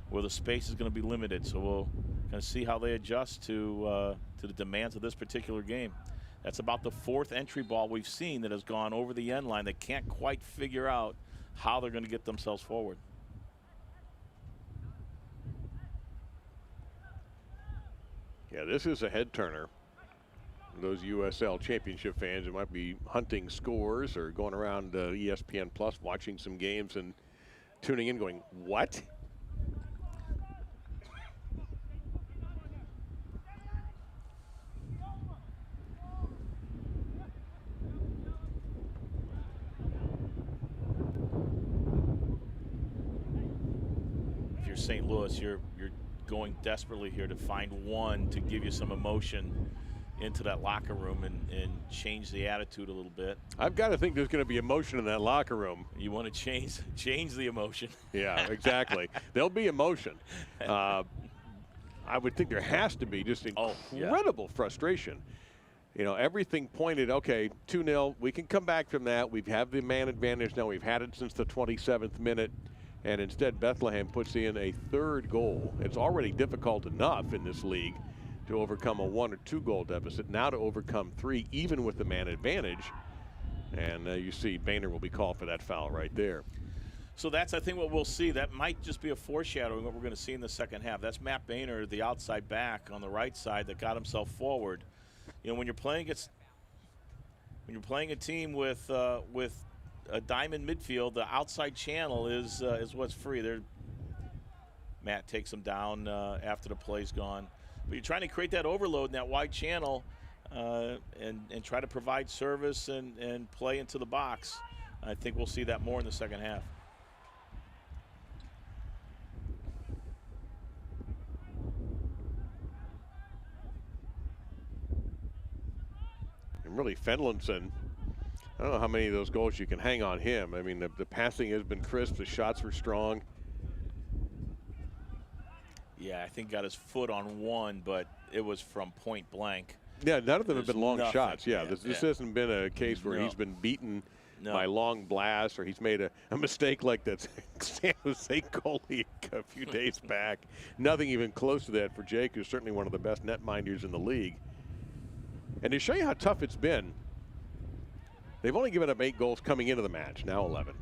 where the space is going to be limited. So we'll kind of see how they adjust to the demands of this particular game. That's about the fourth entry ball we've seen that has gone over the end line. They can't quite figure out how they're going to get themselves forward. Yeah, this is a head turner. Those USL Championship fans who might be hunting scores or going around ESPN Plus watching some games and tuning in going, what? If you're St. Louis, you're going desperately here to find one to give you some emotion into that locker room and change the attitude a little bit. I've got to think there's going to be emotion in that locker room. You want to change the emotion. Yeah, exactly. There'll be emotion. I would think there has to be just incredible frustration. You know, everything pointed, okay, 2-0, we can come back from that. We have the man advantage now. We've had it since the 27th minute. And instead, Bethlehem puts in a third goal. It's already difficult enough in this league to overcome a 1 or 2 goal deficit. Now to overcome 3, even with the man advantage. And you see Boehner will be called for that foul right there. So that's, I think, what we'll see. That might just be a foreshadowing of what we're going to see in the second half. That's Matt Boehner, the outside back on the right side that got himself forward. You know, when you're playing a team with a diamond midfield, the outside channel is what's free. Matt takes him down after the play's gone. But you're trying to create that overload in that wide channel and try to provide service and play into the box. I think we'll see that more in the second half. And really, Fenlinson, I don't know how many of those goals you can hang on him. I mean, the passing has been crisp. The shots were strong. Yeah, I think got his foot on one, but it was from point blank. Yeah, none of them have been long shots. Yeah, this yeah. hasn't been a case where he's been beaten by long blasts or he's made a mistake like that San Jose goalie a few days back. Nothing even close to that for Jake, who's certainly one of the best netminders in the league. And to show you how tough it's been, they've only given up 8 goals coming into the match, now 11.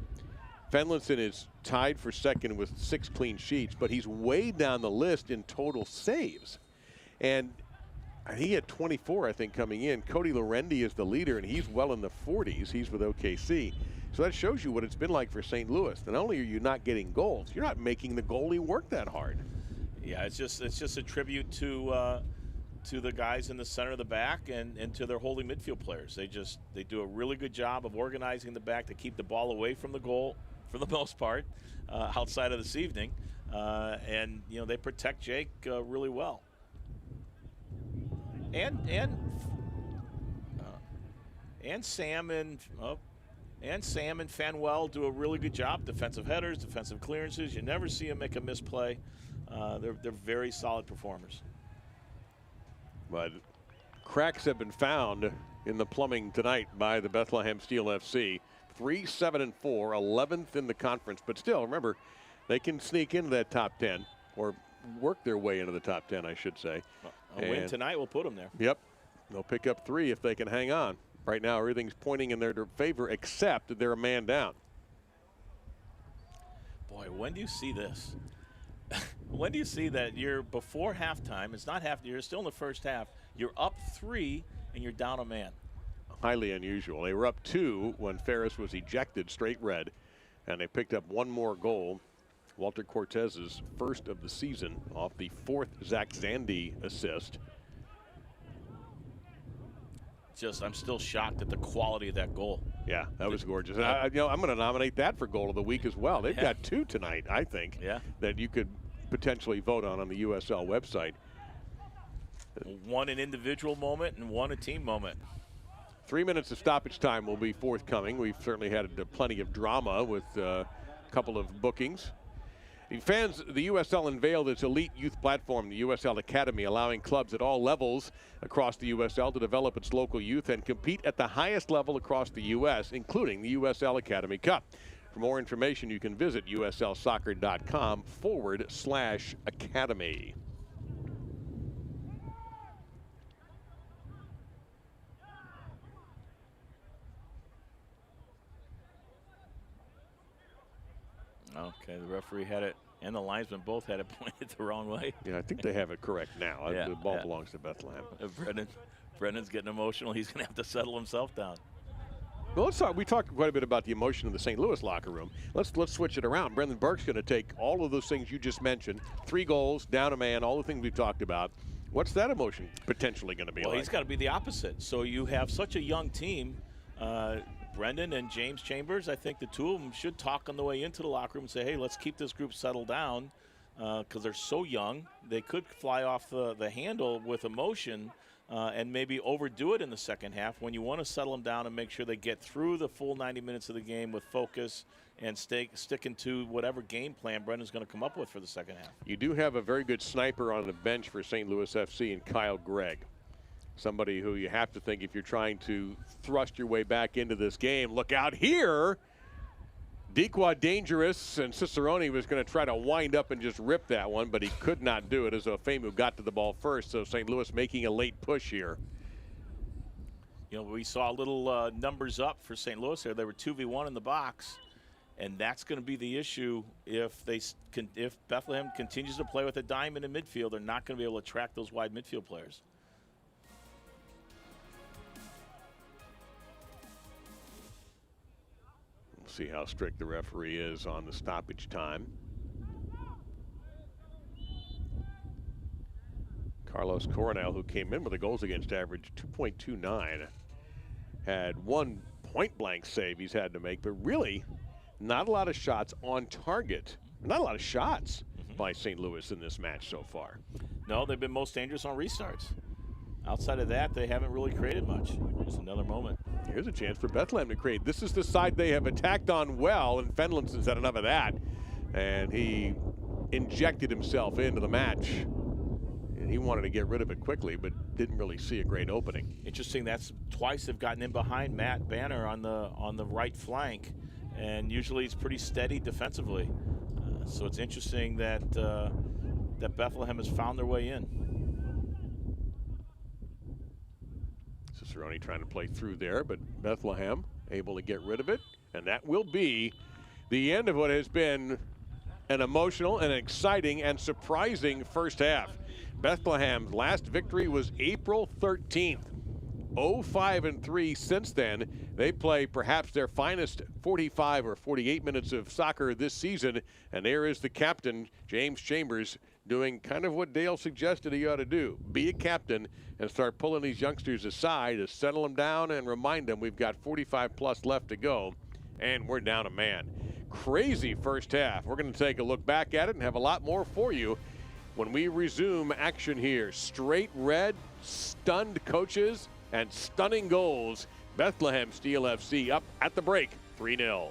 Fenlinson is tied for second with 6 clean sheets, but he's way down the list in total saves. And he had 24, I think, coming in. Cody Lorendi is the leader, and he's well in the 40s. He's with OKC. So that shows you what it's been like for St. Louis. Not only are you not getting goals, you're not making the goalie work that hard. Yeah, it's just a tribute to the guys in the center of the back and to their holding midfield players. They do a really good job of organizing the back to keep the ball away from the goal for the most part outside of this evening. And, you know, they protect Jake really well. And Sam and Fanuel do a really good job. Defensive headers, defensive clearances. You never see them make a misplay. They're very solid performers. But cracks have been found in the plumbing tonight by the Bethlehem Steel FC. 3-7-4, 11th in the conference. But still, remember, they can sneak into that top 10 or work their way into the top 10, I should say. A win tonight will put them there. Yep. They'll pick up 3 if they can hang on. Right now, everything's pointing in their favor, except that they're a man down. Boy, when do you see this? When do you see that you're before halftime? It's not half. You're still in the first half. You're up 3 and you're down a man. Highly unusual. They were up 2 when Ferris was ejected, straight red, and they picked up 1 more goal. Walter Cortez's first of the season off the 4th Zach Zandy assist. I'm still shocked at the quality of that goal. Yeah, that was gorgeous. I'm going to nominate that for goal of the week as well. They've got 2 tonight, I think, that you could potentially vote on the USL website. 1 an individual moment and 1 a team moment. 3 minutes of stoppage time will be forthcoming. We've certainly had plenty of drama with a couple of bookings. Fans, the USL unveiled its elite youth platform, the USL Academy, allowing clubs at all levels across the USL to develop its local youth and compete at the highest level across the U.S., including the USL Academy Cup. For more information, you can visit uslsoccer.com/academy. Okay, the referee had it, and the linesman both had it pointed the wrong way. Yeah, I think they have it correct now. The ball belongs to Bethlehem. Brendan's getting emotional. He's going to have to settle himself down. Well, let's talk. We talked quite a bit about the emotion of the St. Louis locker room. Let's switch it around. Brendan Burke's going to take all of those things you just mentioned, 3 goals, down a man, all the things we've talked about. What's that emotion potentially going to be like? Well, he's got to be the opposite. So you have such a young team. Brendan and James Chambers, I think the 2 of them should talk on the way into the locker room and say, hey, let's keep this group settled down because they're so young. They could fly off the handle with emotion and maybe overdo it in the second half when you want to settle them down and make sure they get through the full 90 minutes of the game with focus and sticking to whatever game plan Brendan's going to come up with for the second half. You do have a very good sniper on the bench for St. Louis FC in Kyle Gregg. Somebody who you have to think if you're trying to thrust your way back into this game. Look out here. Dequa dangerous, and Cicerone was going to try to wind up and just rip that one, but he could not do it as Ofemu got to the ball first. So St. Louis making a late push here. You know, we saw little numbers up for St. Louis there. They were 2v1 in the box, and that's going to be the issue if Bethlehem continues to play with a diamond in midfield. They're not going to be able to track those wide midfield players. See how strict the referee is on the stoppage time. Carlos Coronel, who came in with a goals against average 2.29, had 1 point-blank save he's had to make, but really not a lot of shots on target. Not a lot of shots by St. Louis in this match so far. No, they've been most dangerous on restarts. Outside of that, they haven't really created much. Just another moment. Here's a chance for Bethlehem to create. This is the side they have attacked on well, and Fenlinson's had enough of that. And he injected himself into the match. And he wanted to get rid of it quickly, but didn't really see a great opening. Interesting, that's twice they've gotten in behind Matt Banner on the right flank. And usually he's pretty steady defensively. So it's interesting that, that Bethlehem has found their way in. Cicerone trying to play through there, but Bethlehem able to get rid of it. And that will be the end of what has been an emotional and exciting and surprising first half. Bethlehem's last victory was April 13th. 0-5-3 since then. They play perhaps their finest 45 or 48 minutes of soccer this season. And there is the captain, James Chambers, doing kind of what Dale suggested he ought to do. Be a captain and start pulling these youngsters aside to settle them down and remind them we've got 45 plus left to go and we're down a man. Crazy first half. We're going to take a look back at it and have a lot more for you when we resume action here. Straight red, stunned coaches, and stunning goals. Bethlehem Steel FC up at the break, 3-0.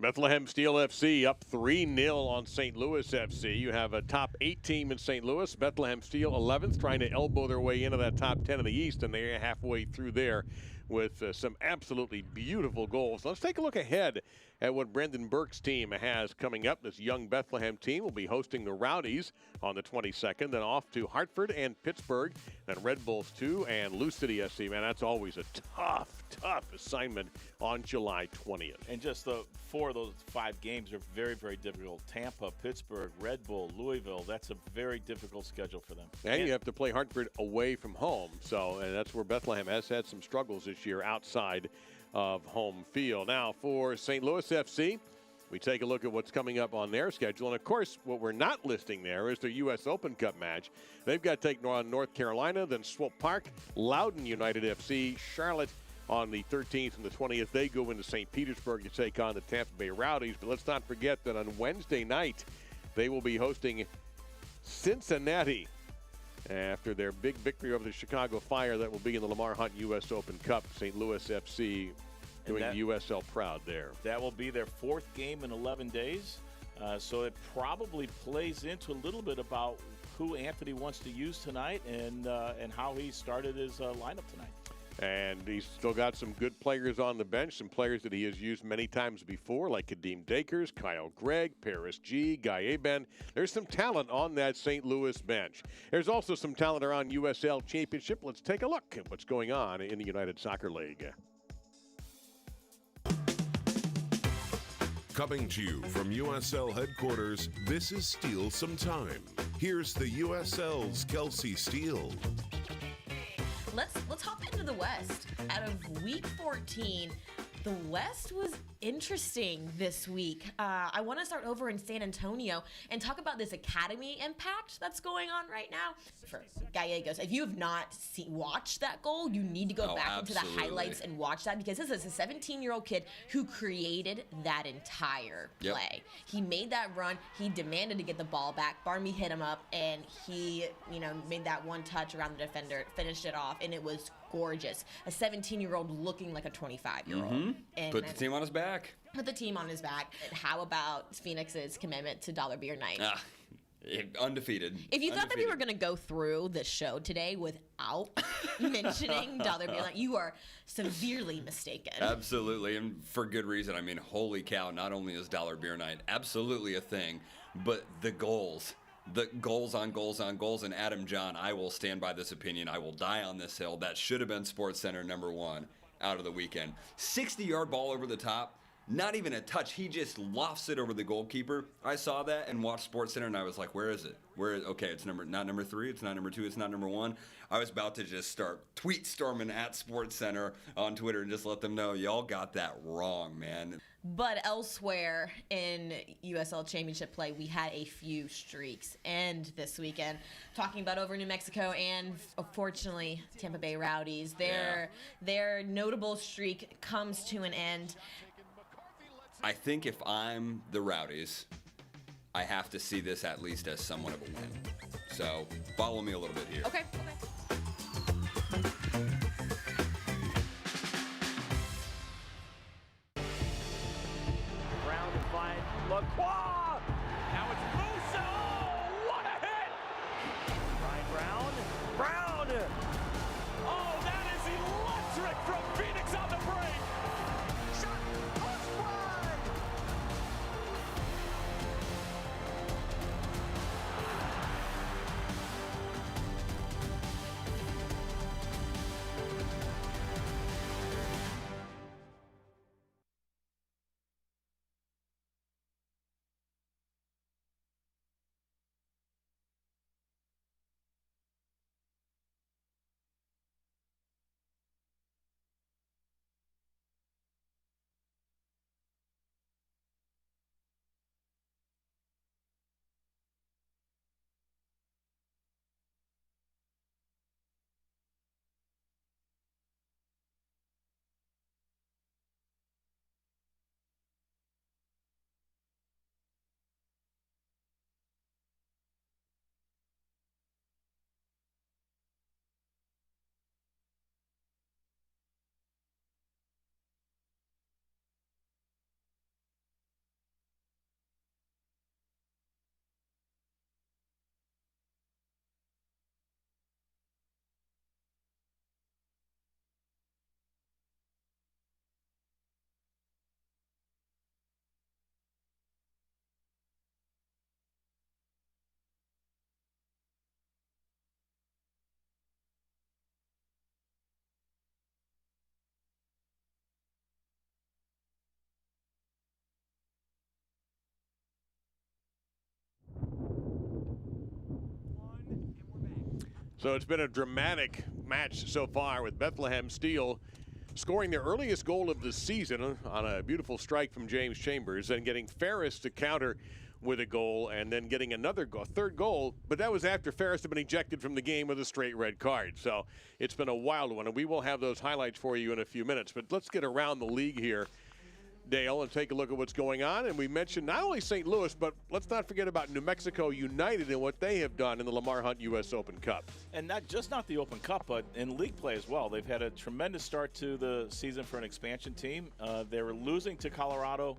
Bethlehem Steel FC up 3-0 on St. Louis FC. You have a top 8 team in St. Louis. Bethlehem Steel 11th, trying to elbow their way into that top 10 of the East, and they're halfway through there with some absolutely beautiful goals. Let's take a look ahead at what Brendan Burke's team has coming up. This young Bethlehem team will be hosting the Rowdies on the 22nd, then off to Hartford and Pittsburgh, then Red Bulls 2 and Lou City SC. Man, that's always a tough assignment on July 20th. And just the 4 of those 5 games are very, very difficult. Tampa, Pittsburgh, Red Bull, Louisville. That's a very difficult schedule for them. And you have to play Hartford away from home. And that's where Bethlehem has had some struggles this year outside of home field. Now for St. Louis FC, we take a look at what's coming up on their schedule. And of course, what we're not listing there is their U.S. Open Cup match. They've got to take on North Carolina, then Swope Park, Loudoun United FC, Charlotte on the 13th and the 20th. They go into St. Petersburg to take on the Tampa Bay Rowdies. But let's not forget that on Wednesday night, they will be hosting Cincinnati after their big victory over the Chicago Fire. That will be in the Lamar Hunt U.S. Open Cup. St. Louis FC doing the USL proud there. That will be their 4th game in 11 days. So it probably plays into a little bit about who Anthony wants to use tonight and how he started his lineup tonight. And he's still got some good players on the bench, some players that he has used many times before, like Kadeem Dakers, Kyle Gregg, Paris G, Guy Aben. There's some talent on that St. Louis bench. There's also some talent around USL Championship. Let's take a look at what's going on in the United Soccer League. Coming to you from USL headquarters, this is Steal Some Time. Here's the USL's Kelsey Steele. Let's hop into the West. Out of Week 14, the West was interesting this week. I want to start over in San Antonio and talk about this academy impact that's going on right now for Gallegos. If you have not watched that goal, you need to go back into the highlights and watch that, because this is a 17-year-old kid who created that entire play. He made that run. He demanded to get the ball back. Barmy hit him up, and he, made that one touch around the defender, finished it off, and it was gorgeous. A 17-year-old looking like a 25-year-old. And put the team on his back. Put the team on his back. How about Phoenix's commitment to Dollar Beer Night? Undefeated. If you thought that we were going to go through the show today without mentioning Dollar Beer Night, you are severely mistaken. Absolutely, and for good reason. I mean, holy cow, not only is Dollar Beer Night absolutely a thing, but the goals on goals, and Adam John, I will stand by this opinion. I will die on this hill. That should have been SportsCenter #1 out of the weekend. 60-yard ball over the top. Not even a touch. He just lofts it over the goalkeeper. I saw that and watched SportsCenter, and I was like, where is it? Okay, it's not number 3, it's not number 2, it's not number 1. I was about to just start tweet storming at SportsCenter on Twitter and just let them know, y'all got that wrong, man. But elsewhere in USL Championship play, we had a few streaks end this weekend. Talking about over New Mexico and, unfortunately, Tampa Bay Rowdies. Their notable streak comes to an end. I think if I'm the Rowdies, I have to see this at least as somewhat of a win. So follow me a little bit here. Okay. Brown to find Lacroix. Now it's Musa. Oh, what a hit! Ryan Brown. Oh, that is electric from Phoenix on the break. So it's been a dramatic match so far with Bethlehem Steel scoring their earliest goal of the season on a beautiful strike from James Chambers and getting Ferris to counter with a goal and then getting another goal, third goal, but that was after Ferris had been ejected from the game with a straight red card. So it's been a wild one, and we will have those highlights for you in a few minutes. But let's get around the league here, Dale, and take a look at what's going on. And we mentioned not only St. Louis, but let's not forget about New Mexico United and what they have done in the Lamar Hunt U.S. Open Cup. And not the Open Cup, but in league play as well. They've had a tremendous start to the season for an expansion team. They were losing to Colorado,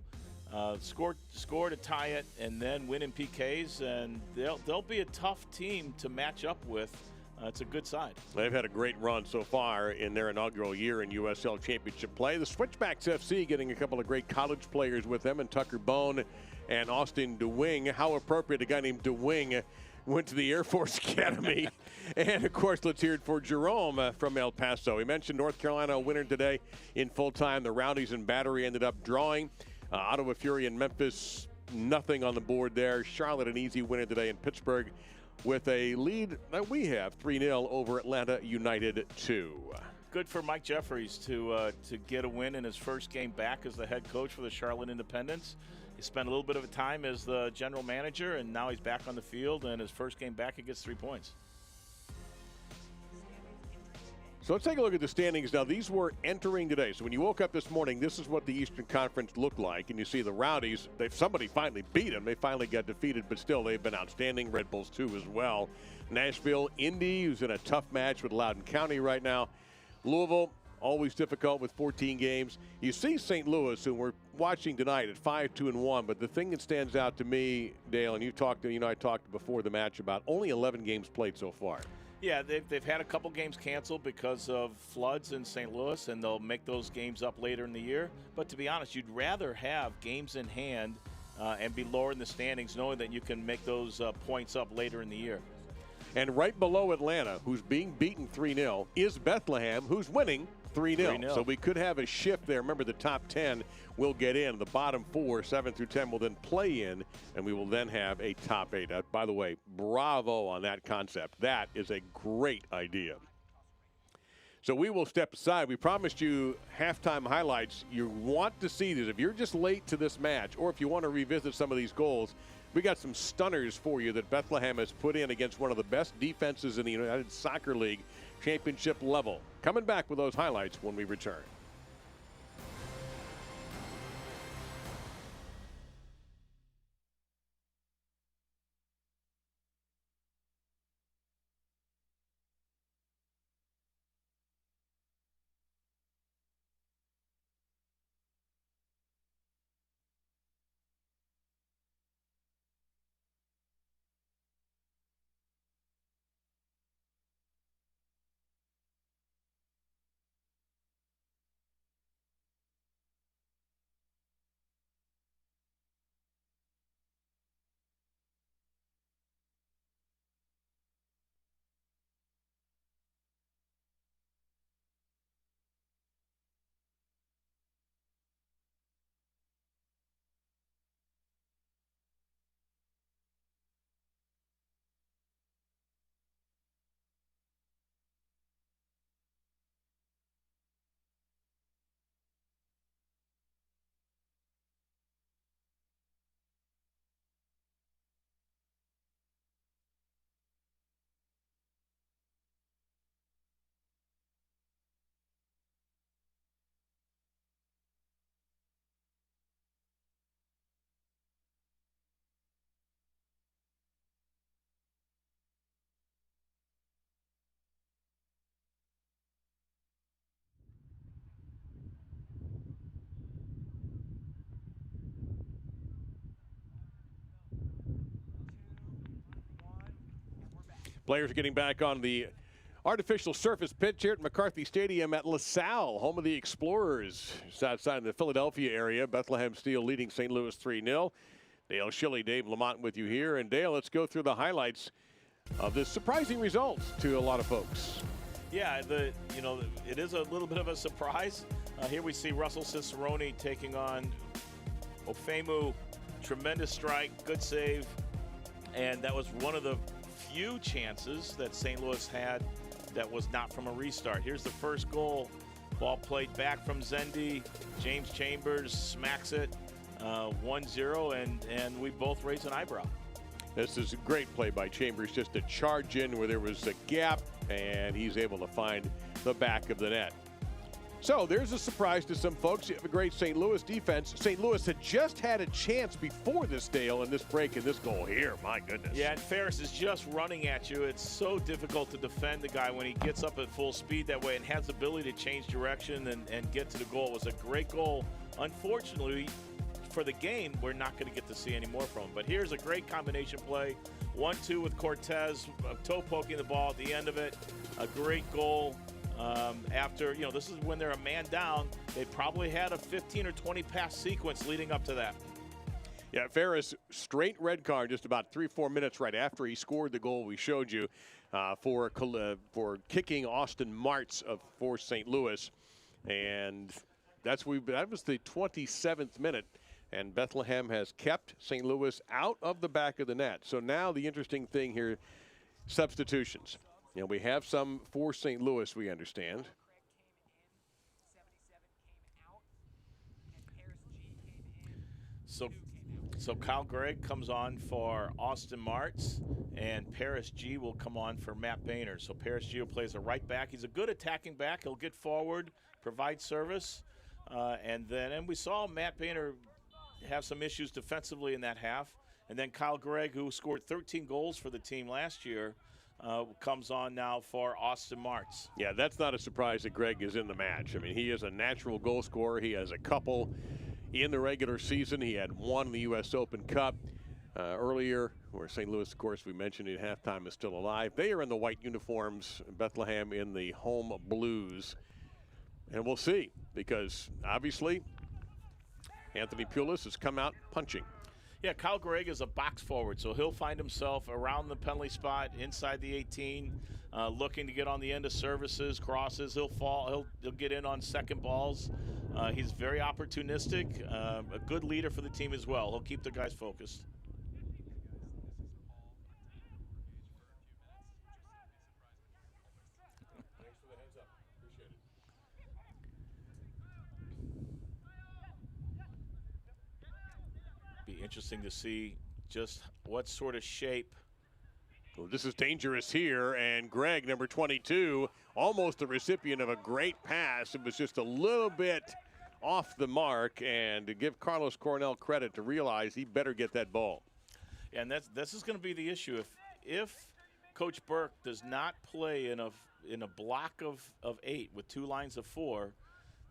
scored to tie it, and then win in PKs. And they'll be a tough team to match up with. It's a good side. They've had a great run so far in their inaugural year in USL Championship play. The Switchbacks FC getting a couple of great college players with them, and Tucker Bone and Austin DeWing. How appropriate, a guy named DeWing went to the Air Force Academy. And, of course, let's hear it for Jerome from El Paso. We mentioned North Carolina a winner today in full-time. The Rowdies and Battery ended up drawing. Ottawa Fury and Memphis, nothing on the board there. Charlotte, an easy winner today in Pittsburgh, with a lead that we have 3-0 over Atlanta United 2. Good for Mike Jeffries to get a win in his first game back as the head coach for the Charlotte Independents. He spent a little bit of a time as the general manager, and now he's back on the field, and his first game back, he gets 3 points. So let's take a look at the standings now. These were entering today. So when you woke up this morning, this is what the Eastern Conference looked like. And you see the Rowdies, somebody finally beat them. They finally got defeated, but still they've been outstanding. Red Bulls too as well. Nashville, Indy, who's in a tough match with Loudoun County right now. Louisville, always difficult with 14 games. You see St. Louis, who we're watching tonight at 5-2-1. But the thing that stands out to me, Dale, and I talked before the match about only 11 games played so far. Yeah, they've had a couple games canceled because of floods in St. Louis, and they'll make those games up later in the year. But to be honest, you'd rather have games in hand and be lower in the standings, knowing that you can make those points up later in the year. And right below Atlanta, who's being beaten 3-0, is Bethlehem, who's winning 3-0. So we could have a shift there. Remember, the top 10 will get in. The bottom 4, 7 through 10, will then play in, and we will then have a top 8. By the way, bravo on that concept. That is a great idea. So we will step aside. We promised you halftime highlights. You want to see these. If you're just late to this match, or if you want to revisit some of these goals, we got some stunners for you that Bethlehem has put in against one of the best defenses in the United Soccer League championship level. Coming back with those highlights when we return. Players are getting back on the artificial surface pitch here at McCarthy Stadium at LaSalle, home of the Explorers. It's outside the Philadelphia area. Bethlehem Steel leading St. Louis 3-0. Dale Schilly, Dave Lamont with you here. And Dale, let's go through the highlights of this surprising result to a lot of folks. Yeah, it is a little bit of a surprise. Here we see Russell Cicerone taking on Ofemu. Tremendous strike, good save. And that was one of the few chances that St. Louis had that was not from a restart. Here's the first goal. Ball played back from Zendy. James Chambers smacks it 1-0, and we both raise an eyebrow. This is a great play by Chambers, just to charge in where there was a gap, and he's able to find the back of the net. So there's a surprise to some folks. You have a great St. Louis defense. St. Louis had just had a chance before this, Dale, in this break and this goal here. My goodness. Yeah, and Ferris is just running at you. It's so difficult to defend the guy when he gets up at full speed that way and has the ability to change direction and get to the goal. It was a great goal. Unfortunately, for the game, we're not going to get to see any more from him. But here's a great combination play. 1-2 with Cortez, toe poking the ball at the end of it. A great goal. After, this is when they're a man down. They probably had a 15 or 20 pass sequence leading up to that. Yeah, Ferris, straight red card just about 3-4 minutes right after he scored the goal we showed you for kicking Austin Martz for St. Louis. And that was the 27th minute. And Bethlehem has kept St. Louis out of the back of the net. So now the interesting thing here, substitutions. We have some for St. Louis, we understand. So Kyle Gregg comes on for Austin Martz, and Paris G will come on for Matt Boehner. So Paris G will play as a right back. He's a good attacking back. He'll get forward, provide service, and we saw Matt Boehner have some issues defensively in that half. And then Kyle Gregg, who scored 13 goals for the team last year, comes on now for Austin Martz. Yeah, that's not a surprise that Gregg is in the match. I mean, he is a natural goal scorer. He has a couple in the regular season. He had one in the U.S. Open Cup earlier, where St. Louis, of course, we mentioned at halftime, is still alive. They are in the white uniforms, Bethlehem in the home blues. And we'll see, because obviously Anthony Pulis has come out punching. Yeah, Kyle Gregg is a box forward, so he'll find himself around the penalty spot inside the 18, looking to get on the end of services, crosses. He'll fall. He'll get in on second balls. He's very opportunistic, a good leader for the team as well. He'll keep the guys focused. Be interesting to see just what sort of shape. Well, this is dangerous here, and Gregg, number 22, almost the recipient of a great pass. It was just a little bit off the mark, and to give Carlos Cornell credit to realize he better get that ball. And this is going to be the issue. If Coach Burke does not play in a block of 8 with 2 lines of 4,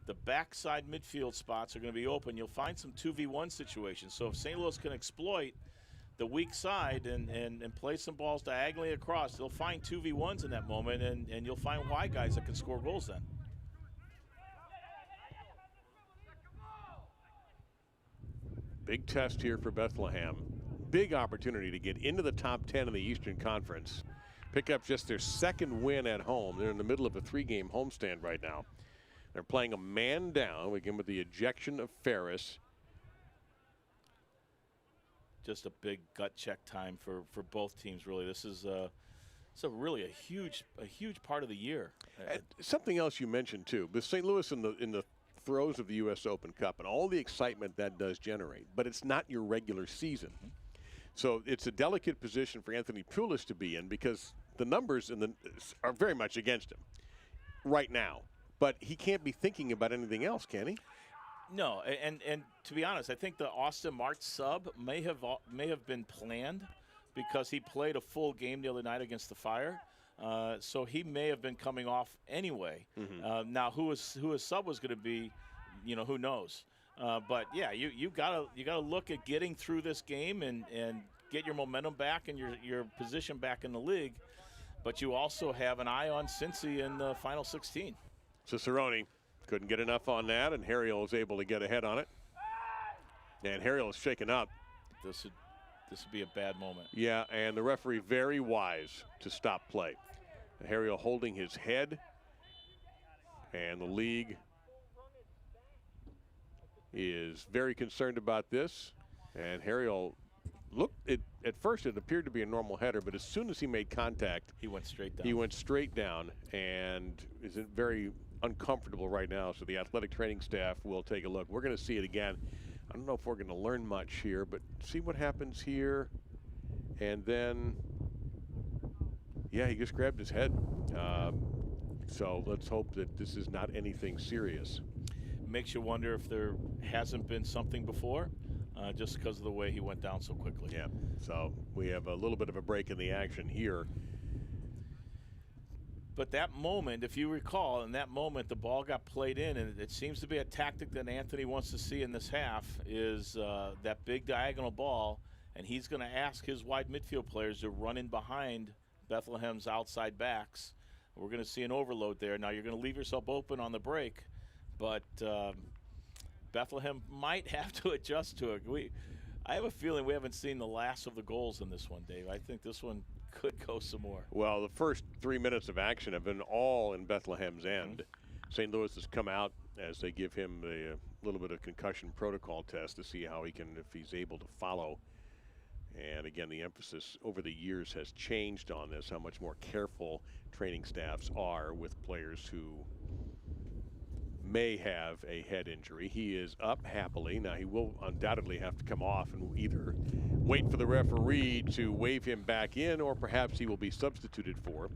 the backside midfield spots are going to be open. You'll find some 2v1 situations. So if St. Louis can exploit the weak side and play some balls diagonally across, they'll find 2v1s in that moment, and you'll find wide guys that can score goals then. Big test here for Bethlehem. Big opportunity to get into the top 10 in the Eastern Conference. Pick up just their second win at home. They're in the middle of a 3-game homestand right now. They're playing a man down, again, with the ejection of Ferris. Just a big gut check time for both teams, really. This is really a huge part of the year. Something else you mentioned, too, with St. Louis in the throes of the U.S. Open Cup and all the excitement that does generate, but it's not your regular season. So it's a delicate position for Anthony Pulis to be in, because the numbers are very much against him right now. But he can't be thinking about anything else, can he? No, and to be honest, I think the Austin Martz sub may have been planned, because he played a full game the other night against the Fire. So he may have been coming off anyway. Mm-hmm. Now, who his sub was going to be, who knows? But yeah, you gotta look at getting through this game and get your momentum back and your position back in the league. But you also have an eye on Cincy in the final 16. Cicerone couldn't get enough on that, and Harriel was able to get ahead on it. And Harriel is shaken up. This would be a bad moment. Yeah, and the referee very wise to stop play. Harriel holding his head, and the league is very concerned about this. And Harriel, look, at first it appeared to be a normal header, but as soon as he made contact, He went straight down. he went straight down and is very uncomfortable right now. So the athletic training staff will take a look. We're going to see it again. I don't know if we're going to learn much here, but see what happens here. And then, yeah, he just grabbed his head. So let's hope that this is not anything serious. Makes you wonder if there hasn't been something before, just because of the way he went down so quickly. Yeah, so we have a little bit of a break in the action here. But that moment, if you recall, in that moment, the ball got played in, and it seems to be a tactic that Anthony wants to see in this half is that big diagonal ball, and he's going to ask his wide midfield players to run in behind Bethlehem's outside backs. We're going to see an overload there. Now, you're going to leave yourself open on the break, but Bethlehem might have to adjust to it. I have a feeling we haven't seen the last of the goals in this one, Dave. I think this one could go some more. Well, the first 3 minutes of action have been all in Bethlehem's end. St. Louis has come out as they give him a little bit of concussion protocol test to see how he can, if he's able to follow. And again, the emphasis over the years has changed on this, how much more careful training staffs are with players who may have a head injury. He is up happily. Now, he will undoubtedly have to come off and either wait for the referee to wave him back in, or perhaps he will be substituted for.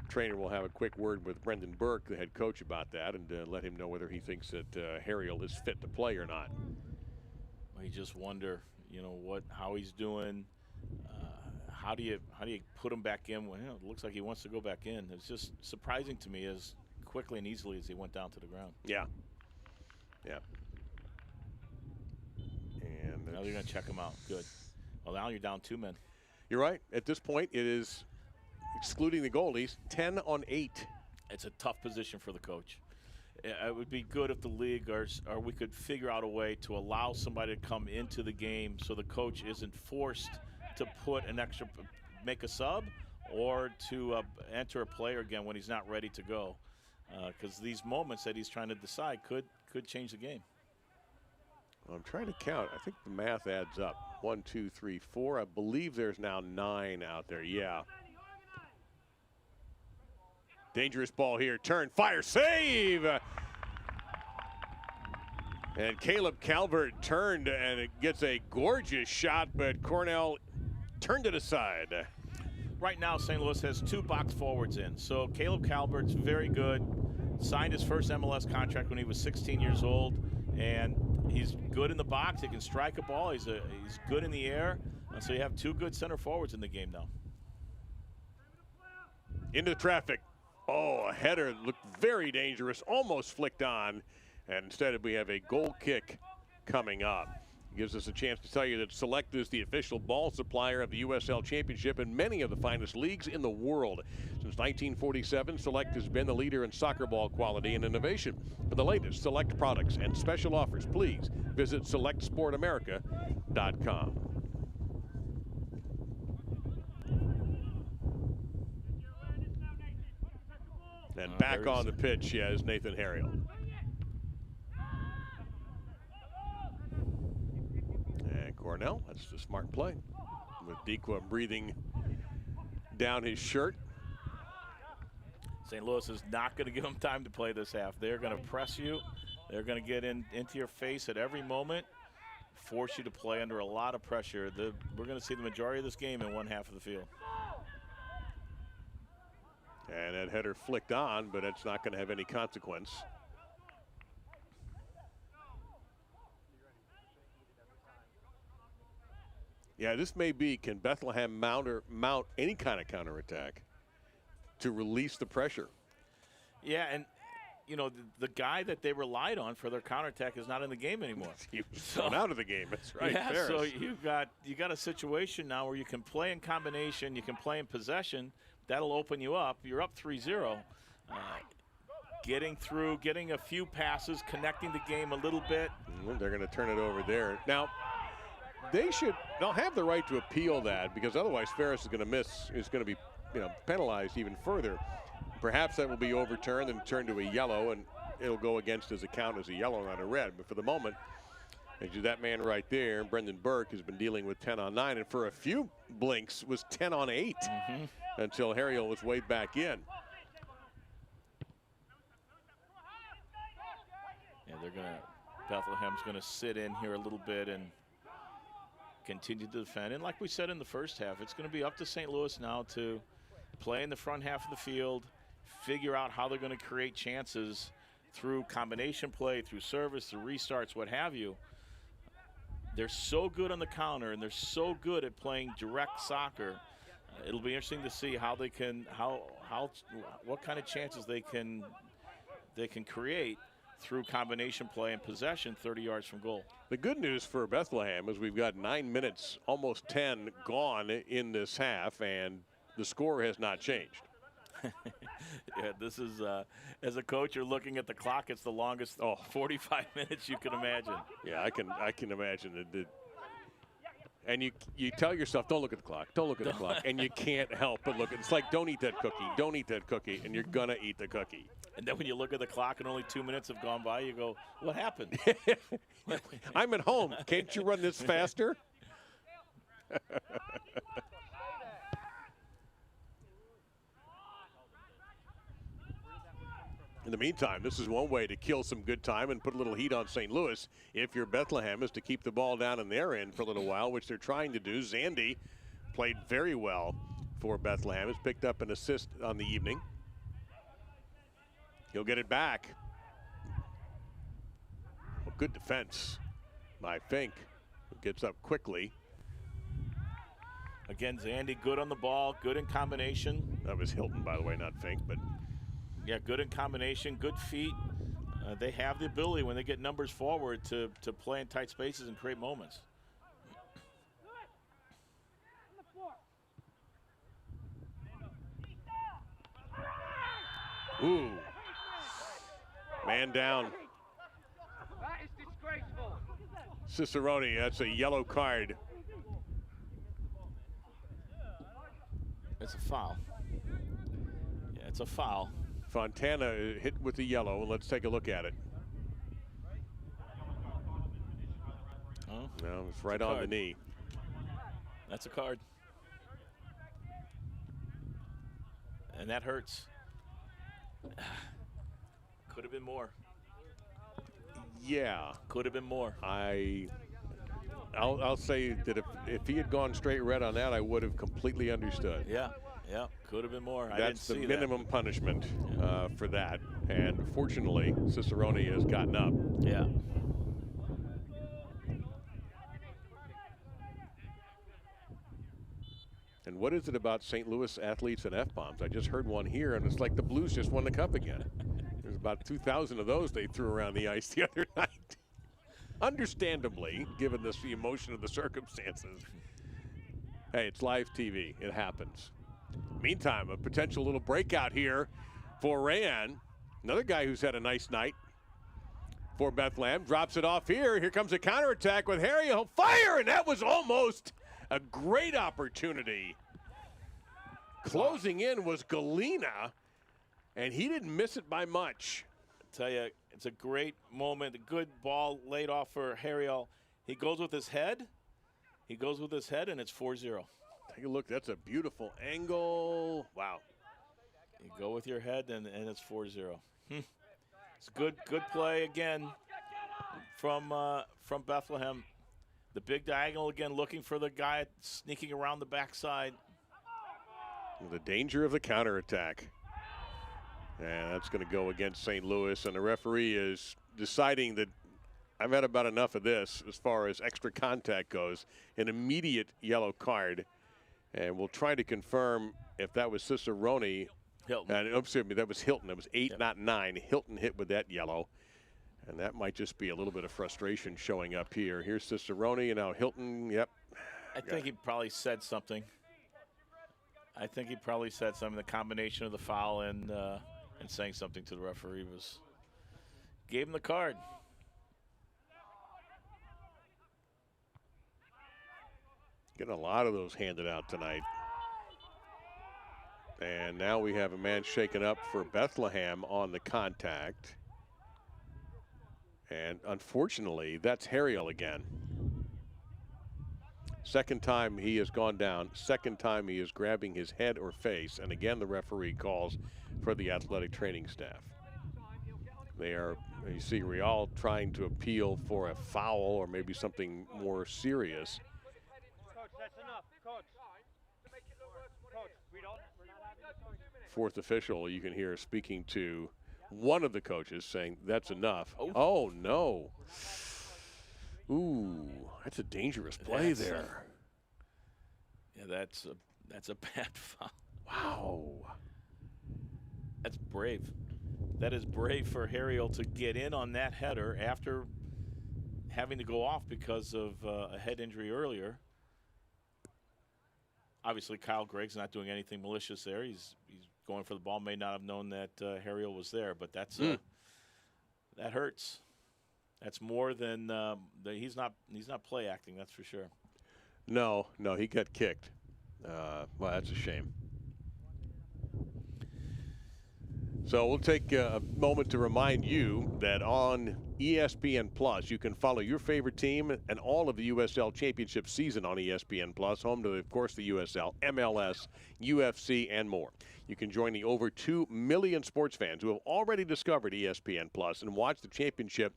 Trainer will have a quick word with Brendan Burke, the head coach, about that, and let him know whether he thinks that Harriel is fit to play or not. Well, you just wonder, how he's doing. How do you put him back in? Well, it looks like he wants to go back in. It's just surprising to me as quickly and easily as he went down to the ground. Yeah. Yeah. And now they're going to check him out. Good. Well, now you're down 2 men. You're right. At this point, it is, excluding the goalies, 10 on 8. It's a tough position for the coach. It would be good if the league or we could figure out a way to allow somebody to come into the game so the coach isn't forced to put make a sub or to enter a player again when he's not ready to go. Because these moments that he's trying to decide could change the game. I'm trying to count. I think the math adds up. 1, 2, 3, 4. I believe there's now 9 out there. Yeah. Dangerous ball here. Turn, fire, save! And Caleb Calvert turned, and it gets a gorgeous shot, but Cornell turned it aside. Right now, St. Louis has 2 box forwards in. So Caleb Calvert's very good. Signed his first MLS contract when he was 16 years old, and he's good in the box. He can strike a ball. He's good in the air. So you have 2 good center forwards in the game now. Into the traffic. Oh, a header looked very dangerous, almost flicked on, and instead we have a goal kick coming up. Gives us a chance to tell you that Select is the official ball supplier of the USL Championship and many of the finest leagues in the world. Since 1947, Select has been the leader in soccer ball quality and innovation. For the latest Select products and special offers, please visit SelectSportAmerica.com. And back on the pitch, is Nathan Harriel. And Cornell, that's the smart play. With Dequa breathing down his shirt. St. Louis is not going to give them time to play this half. They're going to press you. They're going to get into your face at every moment, force you to play under a lot of pressure. We're going to see the majority of this game in one half of the field. And that header flicked on, but it's not going to have any consequence. Yeah, this may be, can Bethlehem mount any kind of counterattack to release the pressure? Yeah, and the guy that they relied on for their counterattack is not in the game anymore. He was thrown out of the game. That's right. Yeah, Ferris. so you got a situation now where you can play in combination, you can play in possession. That'll open you up. You're up 3-0. Getting through, getting a few passes, connecting the game a little bit. They're going to turn it over there. Now, they'll have the right to appeal that, because otherwise Ferris is going to be penalized even further. Perhaps that will be overturned and turned to a yellow, and it'll go against his account as a yellow, not a red. But for the moment, That man right there, Brendan Burke, has been dealing with 10 on 9, and for a few blinks was 10 on 8 until Harriel was waved back in. Yeah, Bethlehem's gonna sit in here a little bit and continue to defend. And like we said in the first half, it's gonna be up to St. Louis now to play in the front half of the field, figure out how they're gonna create chances through combination play, through service, through restarts, what have you. They're so good on the counter, and they're so good at playing direct soccer. It'll be interesting to see how they can, what kind of chances they can create through combination play and possession 30 yards from goal. The good news for Bethlehem is we've got 9 minutes, almost 10 gone in this half, and the score has not changed. Yeah, this is, as a coach, you're looking at the clock. It's the longest 45 minutes you can imagine. Yeah, I can imagine it. And you tell yourself, don't look at the clock, don't look at the clock. And you can't help but look at it. It's like, don't eat that cookie, don't eat that cookie, and you're going to eat the cookie. And then when you look at the clock and only 2 minutes have gone by, you go, what happened? I'm at home. Can't you run this faster? In the meantime, this is one way to kill some good time and put a little heat on St. Louis. If you're Bethlehem, is to keep the ball down in their end for a little while, which they're trying to do. Zandy played very well for Bethlehem. Has picked up an assist on the evening. He'll get it back. Well, good defense by Fink, who gets up quickly. Again, Zandy good on the ball, good in combination. That was Hilton, by the way, not Fink, but yeah, good in combination, good feet. They have the ability when they get numbers forward to play in tight spaces and create moments. Ooh. Man down. That is disgraceful. Cicerone, that's a yellow card. It's a foul. Yeah, it's a foul. Fontana hit with the yellow. Let's take a look at it. Oh, no, it's right on the knee. That's a card. And that hurts. Could have been more. Yeah. Could have been more. I'll say that if he had gone straight red on that, I would have completely understood. Yeah, could have been more. That's the minimum punishment for that. And fortunately, Cicerone has gotten up. Yeah. And what is it about St. Louis athletes and F-bombs? I just heard one here, and it's like the Blues just won the cup again. There's about 2,000 of those they threw around the ice the other night. Understandably, given the emotion of the circumstances. Hey, it's live TV. It happens. Meantime, a potential little breakout here for Rayan. Another guy who's had a nice night for Bethlehem. Drops it off here. Here comes a counterattack with Harry. He'll fire, and that was almost a great opportunity. Closing in was Galena, and he didn't miss it by much. I tell you, it's a great moment. A good ball laid off for Harriel. He goes with his head. And it's 4-0. Take a look. That's a beautiful angle. Wow. You go with your head, and it's 4-0. It's good play again from Bethlehem. The big diagonal again, looking for the guy sneaking around the backside. The danger of the counterattack. And that's going to go against St. Louis, and the referee is deciding that I've had about enough of this as far as extra contact goes. An immediate yellow card, and we'll try to confirm if that was Cicerone. Hilton. Excuse me, that was Hilton. It was 8, not 9. Hilton hit with that yellow, and that might just be a little bit of frustration showing up here. Here's Cicerone, and now Hilton. Yep. I think he probably said something. The combination of the foul and saying something to the referee gave him the card. Getting a lot of those handed out tonight. And now we have a man shaken up for Bethlehem on the contact. And unfortunately, that's Harriel again. Second time he has gone down. Second time he is grabbing his head or face. And again, the referee calls for the athletic training staff. They are, you see Real trying to appeal for a foul or maybe something more serious. Coach, that's enough. Coach. Fourth official you can hear speaking to one of the coaches saying that's enough. Oh no. Ooh, that's a dangerous play there. Yeah, that's a bad foul. Wow. That's brave. That is brave for Harriel to get in on that header after having to go off because of a head injury earlier. Obviously, Kyle Gregg's not doing anything malicious there. He's going for the ball. May not have known that Harriel was there, but that's that hurts. That's more than he's not play acting. That's for sure. No, he got kicked. Well, that's a shame. So we'll take a moment to remind you that on ESPN Plus, you can follow your favorite team and all of the USL Championship season on ESPN Plus, home to, of course, the USL, MLS, UFC, and more. You can join the over 2 million sports fans who have already discovered ESPN Plus and watch the championship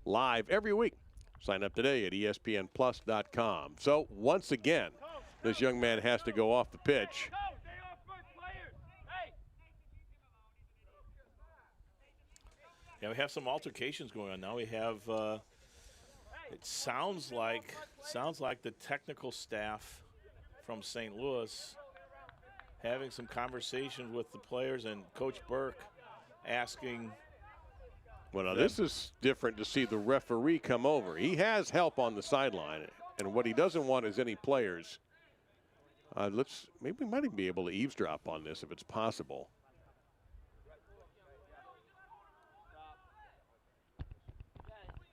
live every week. Sign up today at ESPNplus.com. So once again, this young man has to go off the pitch. Yeah, we have some altercations going on now. We have it sounds like the technical staff from St. Louis having some conversations with the players and Coach Burke asking. Well, now this is different to see the referee come over. He has help on the sideline, and what he doesn't want is any players. Maybe we might even be able to eavesdrop on this if it's possible.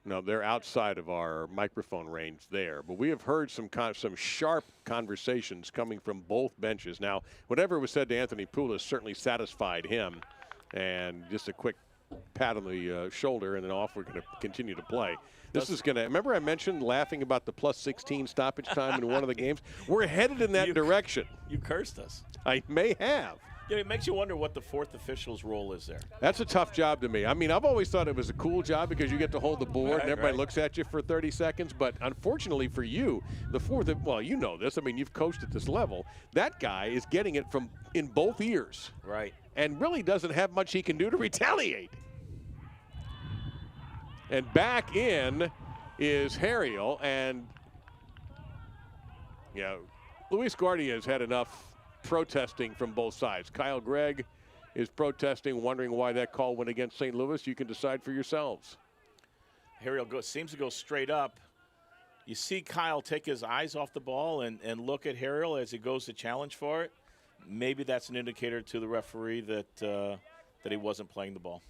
No, they're outside of our microphone range there, but we have heard some sharp conversations coming from both benches. Now, whatever was said to Anthony Poulos certainly satisfied him, and just a quick pat on the shoulder, and then off we're going to continue to play. This is going to, remember I mentioned laughing about the plus 16 stoppage time in one of the games? We're headed in that direction. You cursed us. I may have. Yeah, it makes you wonder what the fourth official's role is there. That's a tough job to me. I mean, I've always thought it was a cool job because you get to hold the board and everybody looks at you for 30 seconds. But unfortunately for you, the fourth, well, you know this. I mean, you've coached at this level. That guy is getting it from in both ears. Right. And really doesn't have much he can do to retaliate. And back in is Harriel. And, yeah, Luis Guardia has had enough protesting from both sides. Kyle Gregg is protesting, wondering why that call went against St. Louis. You can decide for yourselves. Harriel seems to go straight up. You see Kyle take his eyes off the ball and look at Harriel as he goes to challenge for it. Maybe that's an indicator to the referee that he wasn't playing the ball.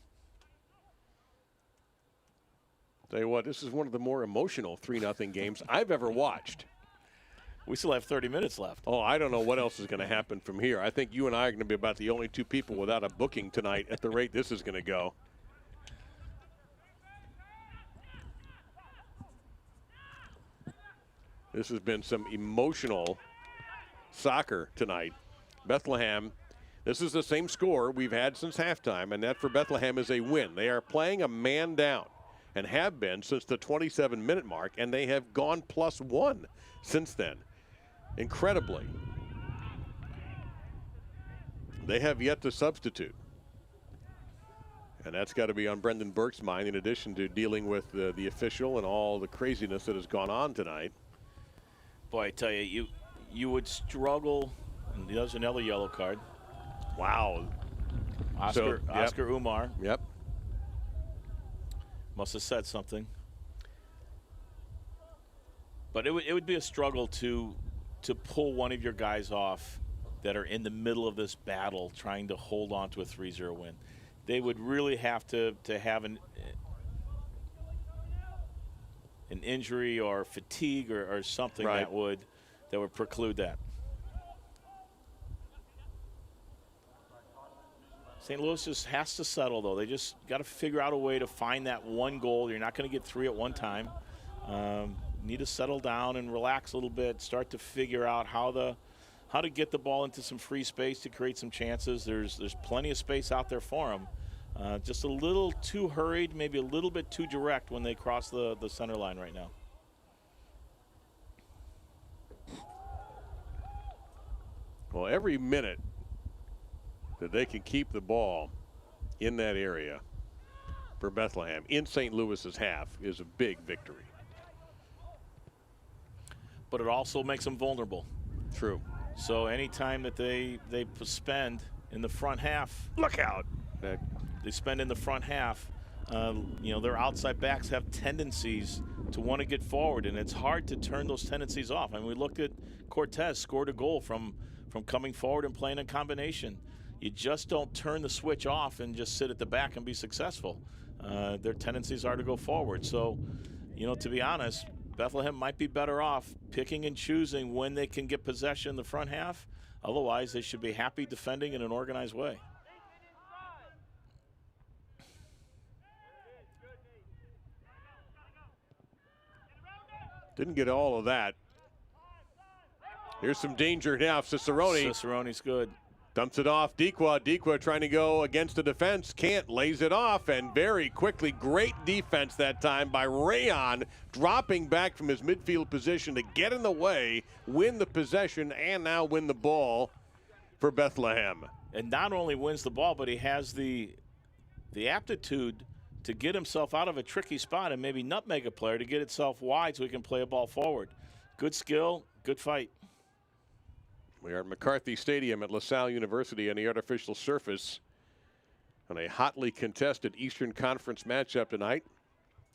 Tell you what, this is one of the more emotional 3-0 games I've ever watched. We still have 30 minutes left. Oh, I don't know what else is going to happen from here. I think you and I are going to be about the only two people without a booking tonight at the rate this is going to go. This has been some emotional soccer tonight. Bethlehem, this is the same score we've had since halftime, and that for Bethlehem is a win. They are playing a man down and have been since the 27-minute mark, and they have gone +1 since then. Incredibly. They have yet to substitute. And that's got to be on Brendan Burke's mind, in addition to dealing with the official and all the craziness that has gone on tonight. Boy, I tell you, you would struggle. And there's another yellow card. Wow. Oscar Umar. Yep. Must have said something. But it would be a struggle to pull one of your guys off that are in the middle of this battle trying to hold on to a 3-0 win. They would really have to have an injury or fatigue or something that would preclude that. St. Louis just has to settle, though. They just got to figure out a way to find that one goal. You're not going to get 3 at one time. Need to settle down and relax a little bit, start to figure out how to get the ball into some free space to create some chances. There's plenty of space out there for them. Just a little too hurried, maybe a little bit too direct when they cross the center line right now. Well, every minute that they can keep the ball in that area for Bethlehem in St. Louis's half is a big victory. But it also makes them vulnerable. True. So anytime that they spend in the front half, look out. They spend in the front half, their outside backs have tendencies to want to get forward, and it's hard to turn those tendencies off. I mean, we looked at Cortez scored a goal from coming forward and playing a combination. You just don't turn the switch off and just sit at the back and be successful. Their tendencies are to go forward. So, to be honest, Bethlehem might be better off picking and choosing when they can get possession in the front half. Otherwise, they should be happy defending in an organized way. Didn't get all of that. Here's some danger now. Cicerone's good. Dumps it off. Dequa trying to go against the defense. Can't. Lays it off. And very quickly, great defense that time by Rayon, dropping back from his midfield position to get in the way, win the possession, and now win the ball for Bethlehem. And not only wins the ball, but he has the aptitude to get himself out of a tricky spot and maybe nutmeg a player to get itself wide so he can play a ball forward. Good skill, good fight. We are at McCarthy Stadium at LaSalle University on the artificial surface on a hotly contested Eastern Conference matchup tonight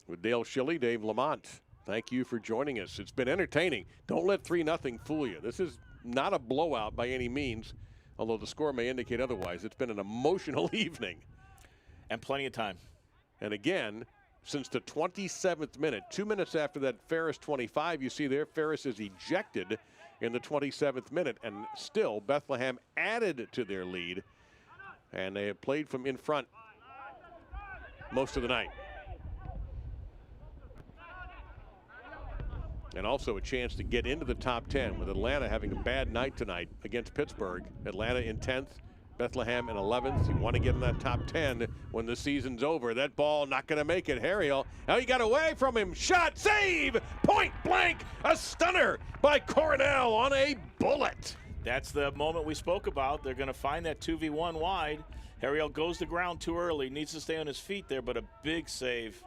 with Dale Schilly, Dave Lamont. Thank you for joining us. It's been entertaining. Don't let 3-0 fool you. This is not a blowout by any means, although the score may indicate otherwise. It's been an emotional evening. And plenty of time. And again, since the 27th minute, 2 minutes after that Ferris 25, you see there, Ferris is ejected in the 27th minute, and still Bethlehem added to their lead, and they have played from in front most of the night. And also a chance to get into the top 10 with Atlanta having a bad night tonight against Pittsburgh. Atlanta in 10th, Bethlehem in 11th. You want to get in that top 10 when the season's over. That ball not going to make it. Harriel, now he got away from him. Shot, save, point blank. A stunner by Coronel on a bullet. That's the moment we spoke about. They're going to find that 2v1 wide. Harriel goes to ground too early. Needs to stay on his feet there, but a big save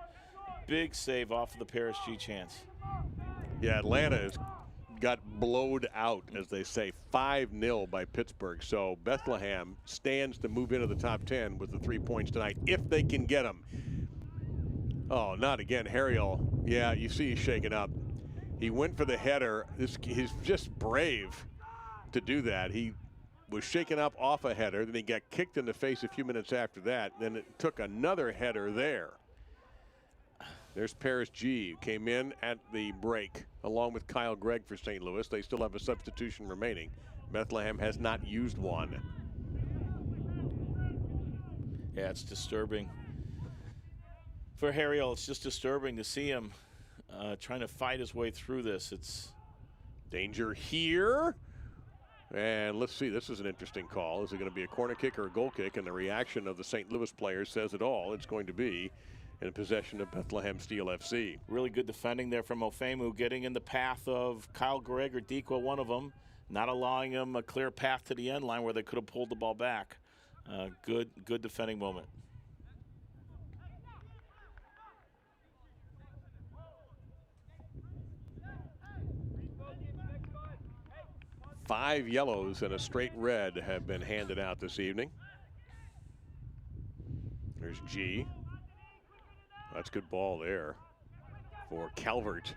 off of the Paris G chance. Yeah, Atlanta has got blowed out, as they say, 5-0 by Pittsburgh. So Bethlehem stands to move into the top 10 with the 3 points tonight, if they can get them. Oh, not again. Harriel, yeah, you see he's shaking up. He went for the header. He's just brave to do that. He was shaken up off a header, then he got kicked in the face a few minutes after that. Then it took another header there. There's Paris G, who came in at the break along with Kyle Gregg for St. Louis. They still have a substitution remaining. Bethlehem has not used one. Yeah, it's disturbing. For Harriel, it's just disturbing to see him trying to fight his way through this. It's danger here. And let's see, this is an interesting call. Is it going to be a corner kick or a goal kick? And the reaction of the St. Louis players says it all. It's going to be in possession of Bethlehem Steel FC. Really good defending there from Ofemu, getting in the path of Kyle Gregg or Dequa, one of them, not allowing him a clear path to the end line where they could have pulled the ball back. Good defending moment. Five yellows and a straight red have been handed out this evening. There's G. That's good ball there for Calvert,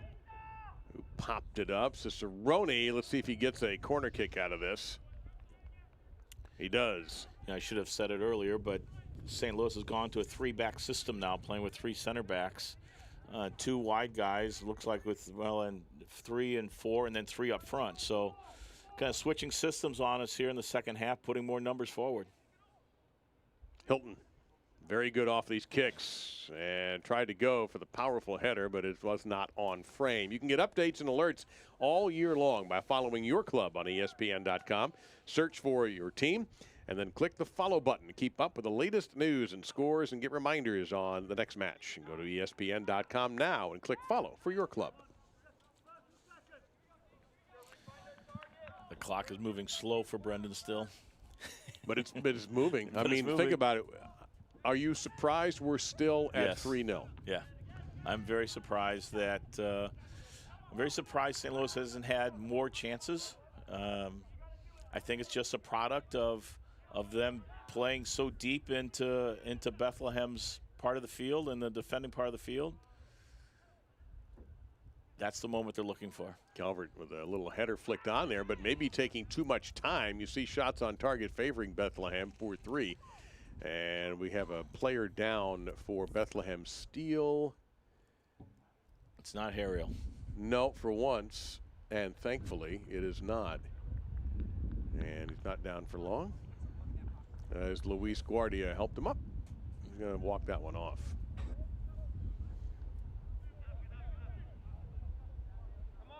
who popped it up. Cicerone, let's see if he gets a corner kick out of this. He does. Yeah, I should have said it earlier, but St. Louis has gone to a 3-back system now, playing with 3 center backs. 2 wide guys, looks like with, and 3 and 4, and then 3 up front. So kind of switching systems on us here in the second half, putting more numbers forward. Hilton, very good off these kicks and tried to go for the powerful header, but it was not on frame. You can get updates and alerts all year long by following your club on ESPN.com. Search for your team and then click the follow button to keep up with the latest news and scores and get reminders on the next match. And go to ESPN.com now and click follow for your club. The clock is moving slow for Brendan still. But it's moving. I mean, think about it. Are you surprised we're still at 3-0? Yeah. I'm very surprised that St. Louis hasn't had more chances. I think it's just a product of them playing so deep into Bethlehem's part of the field and the defending part of the field. That's the moment they're looking for. Calvert with a little header flicked on there, but maybe taking too much time. You see shots on target favoring Bethlehem 4-3. And we have a player down for Bethlehem Steel. It's not Harriel. No, for once, and thankfully it is not. And he's not down for long. As Luis Guardia helped him up, he's going to walk that one off.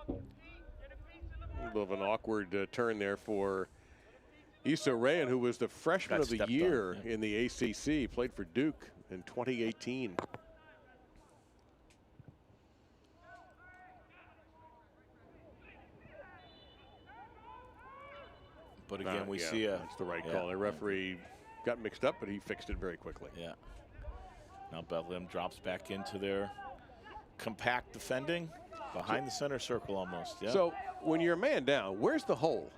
A little of an awkward turn there for Issa Rayan, who was the freshman of the year in the ACC, played for Duke in 2018. But again, we see that's the right call. The referee got mixed up, but he fixed it very quickly. Yeah. Now Bethlehem drops back into their compact defending behind the center circle almost. Yeah. So when you're a man down, where's the hole?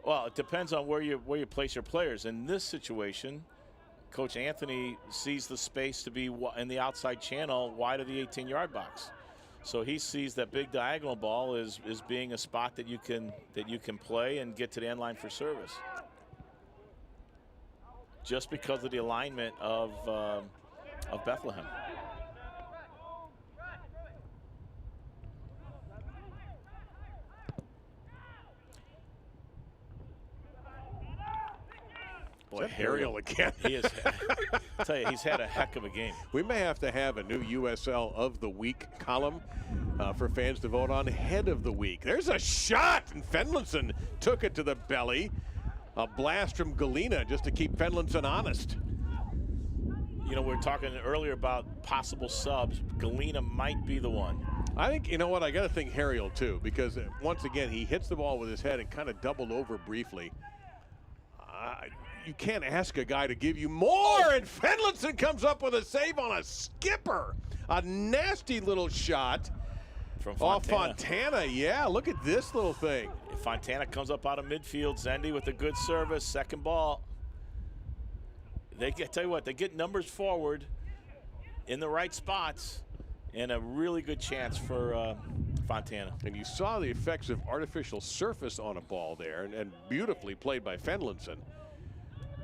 Well, it depends on where you place your players. In this situation, Coach Anthony sees the space to be in the outside channel wide of the 18-yard box. So he sees that big diagonal ball is being a spot that you can play and get to the end line for service. Just because of the alignment of Bethlehem. Boy, Harriel again. He is. I tell you, he's had a heck of a game. We may have to have a new USL of the week column for fans to vote on. Head of the week. There's a shot, and Fenlinson took it to the belly. A blast from Galena just to keep Fenlinson honest. You know, we were talking earlier about possible subs. Galena might be the one. I think, you know what, I got to think Harriel too, because once again, he hits the ball with his head and kind of doubled over briefly. You can't ask a guy to give you more, and Fenlinson comes up with a save on a skipper. A nasty little shot from Fontana. Off Fontana. Yeah, look at this little thing. Fontana comes up out of midfield. Zendy with a good service, second ball. Tell you what, they get numbers forward in the right spots, and a really good chance for Fontana. And you saw the effects of artificial surface on a ball there, and beautifully played by Fenlinson.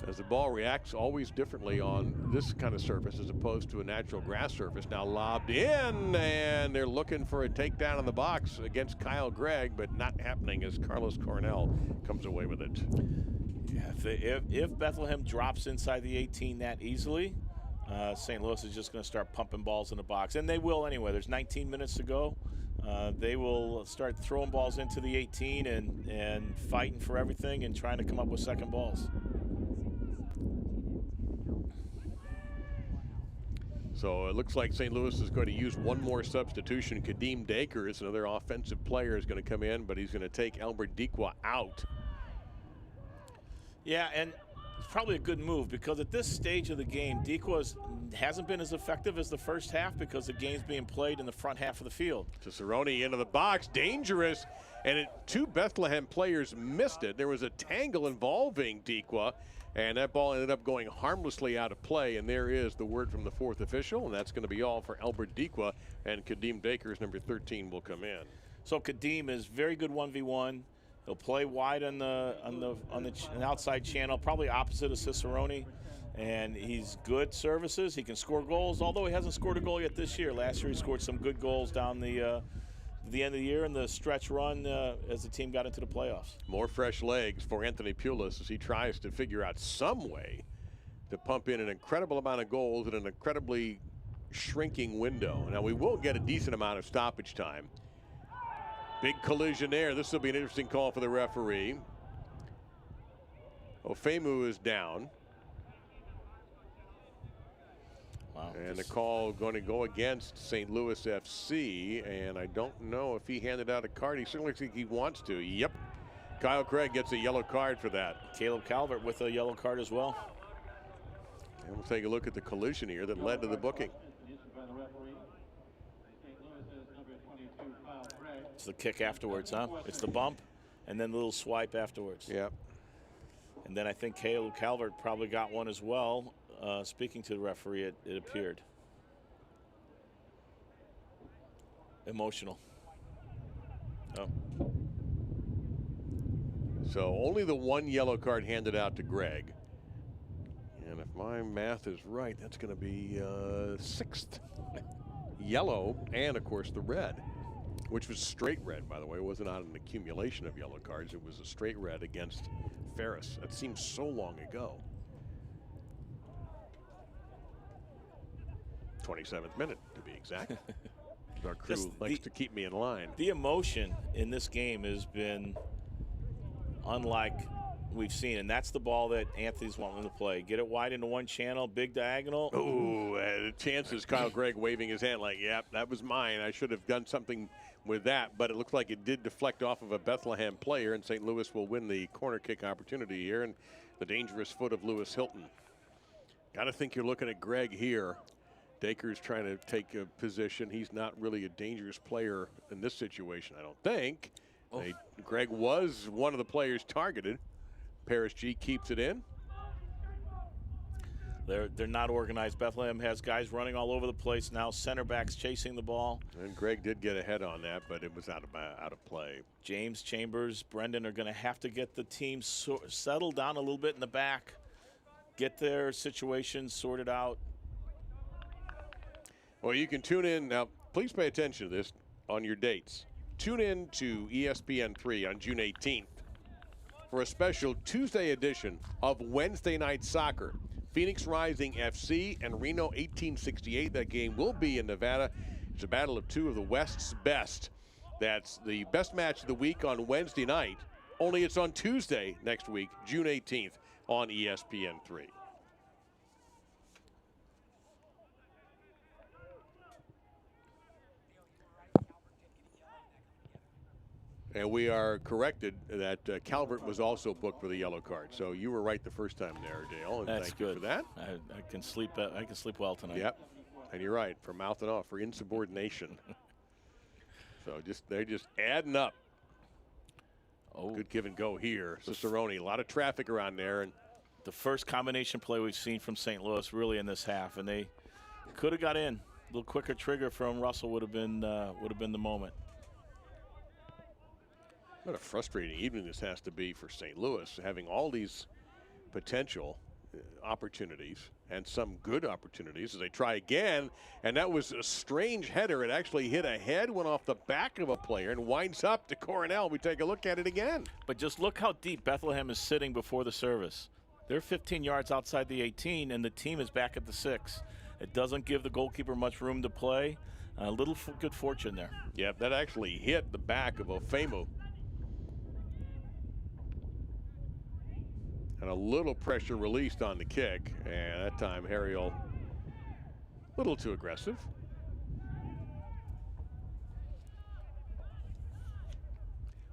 As the ball reacts always differently on this kind of surface as opposed to a natural grass surface. Now lobbed in, and they're looking for a takedown in the box against Kyle Gregg, but not happening as Carlos Cornell comes away with it. Yeah, if Bethlehem drops inside the 18 that easily, St. Louis is just going to start pumping balls in the box, and they will anyway. There's 19 minutes to go. They will start throwing balls into the 18 and fighting for everything and trying to come up with second balls. So it looks like St. Louis is going to use one more substitution. Kadeem Dakers, another offensive player, is going to come in, but he's going to take Albert Dikwa out. Yeah, and it's probably a good move because at this stage of the game, Dikwa hasn't been as effective as the first half because the game's being played in the front half of the field. Cicerone into the box, dangerous, and two Bethlehem players missed it. There was a tangle involving Dikwa, and that ball ended up going harmlessly out of play, and there is the word from the fourth official, and that's going to be all for Albert Dikwa, and Kadeem Dakers, number 13, will come in. So Kadeem is very good 1v1. He'll play wide on the outside channel, probably opposite of Cicerone, and he's good services. He can score goals, although he hasn't scored a goal yet this year. Last year he scored some good goals down the end of the year and the stretch run as the team got into the playoffs. More fresh legs for Anthony Pulis as he tries to figure out some way to pump in an incredible amount of goals in an incredibly shrinking window. Now, we will get a decent amount of stoppage time. Big collision there. This will be an interesting call for the referee. Ofemu is down. Wow. And the call going to go against St. Louis FC, and I don't know if he handed out a card. He certainly looks like he wants to. Yep. Kyle Craig gets a yellow card for that. Caleb Calvert with a yellow card as well. And we'll take a look at the collision here that led to the booking. It's the kick afterwards, huh? It's the bump and then the little swipe afterwards. Yep. And then I think Caleb Calvert probably got one as well. Speaking to the referee, it appeared. Emotional. Oh. So only the one yellow card handed out to Greg. And if my math is right, that's going to be sixth yellow, and of course the red, which was straight red, by the way. It wasn't on an accumulation of yellow cards. It was a straight red against Ferris. That seems so long ago. 27th minute, to be exact. Our crew likes to keep me in line. The emotion in this game has been unlike we've seen, and that's the ball that Anthony's wanting to play. Get it wide into one channel, big diagonal. Oh, the chances, Kyle Gregg waving his hand like, yep, that was mine. I should have done something with that, but it looks like it did deflect off of a Bethlehem player, and St. Louis will win the corner kick opportunity here, and the dangerous foot of Lewis Hilton. Got to think you're looking at Gregg here. Daker's trying to take a position. He's not really a dangerous player in this situation, I don't think. Oh. Gregg was one of the players targeted. Paris G keeps it in. They're not organized. Bethlehem has guys running all over the place now. Center backs chasing the ball. And Gregg did get ahead on that, but it was out of play. James, Chambers, Brendan are going to have to get the team settled down a little bit in the back. Get their situations sorted out. Well, you can tune in. Now, please pay attention to this on your dates. Tune in to ESPN3 on June 18th for a special Tuesday edition of Wednesday Night Soccer. Phoenix Rising FC and Reno 1868. That game will be in Nevada. It's a battle of two of the West's best. That's the best match of the week on Wednesday night. Only it's on Tuesday next week, June 18th on ESPN3. And we are corrected that Calvert was also booked for the yellow card. So you were right the first time there, Dale. And that's thank good. you for that. I can sleep. I can sleep well tonight. Yep. And you're right, for mouthing off, for insubordination. So they're just adding up. Oh, good give and go here. Cicerone, a lot of traffic around there, and the first combination play we've seen from St. Louis really in this half, and they could have got in. A little quicker trigger from Russell would have been the moment. What a frustrating evening this has to be for St. Louis, having all these potential opportunities and some good opportunities as they try again. And that was a strange header. It actually hit a head, went off the back of a player, and winds up to Coronel. We take a look at it again. But just look how deep Bethlehem is sitting before the service. They're 15 yards outside the 18, and the team is back at the 6. It doesn't give the goalkeeper much room to play. A little good fortune there. Yeah, that actually hit the back of Ofemu. And a little pressure released on the kick. And that time, Harriel, a little too aggressive.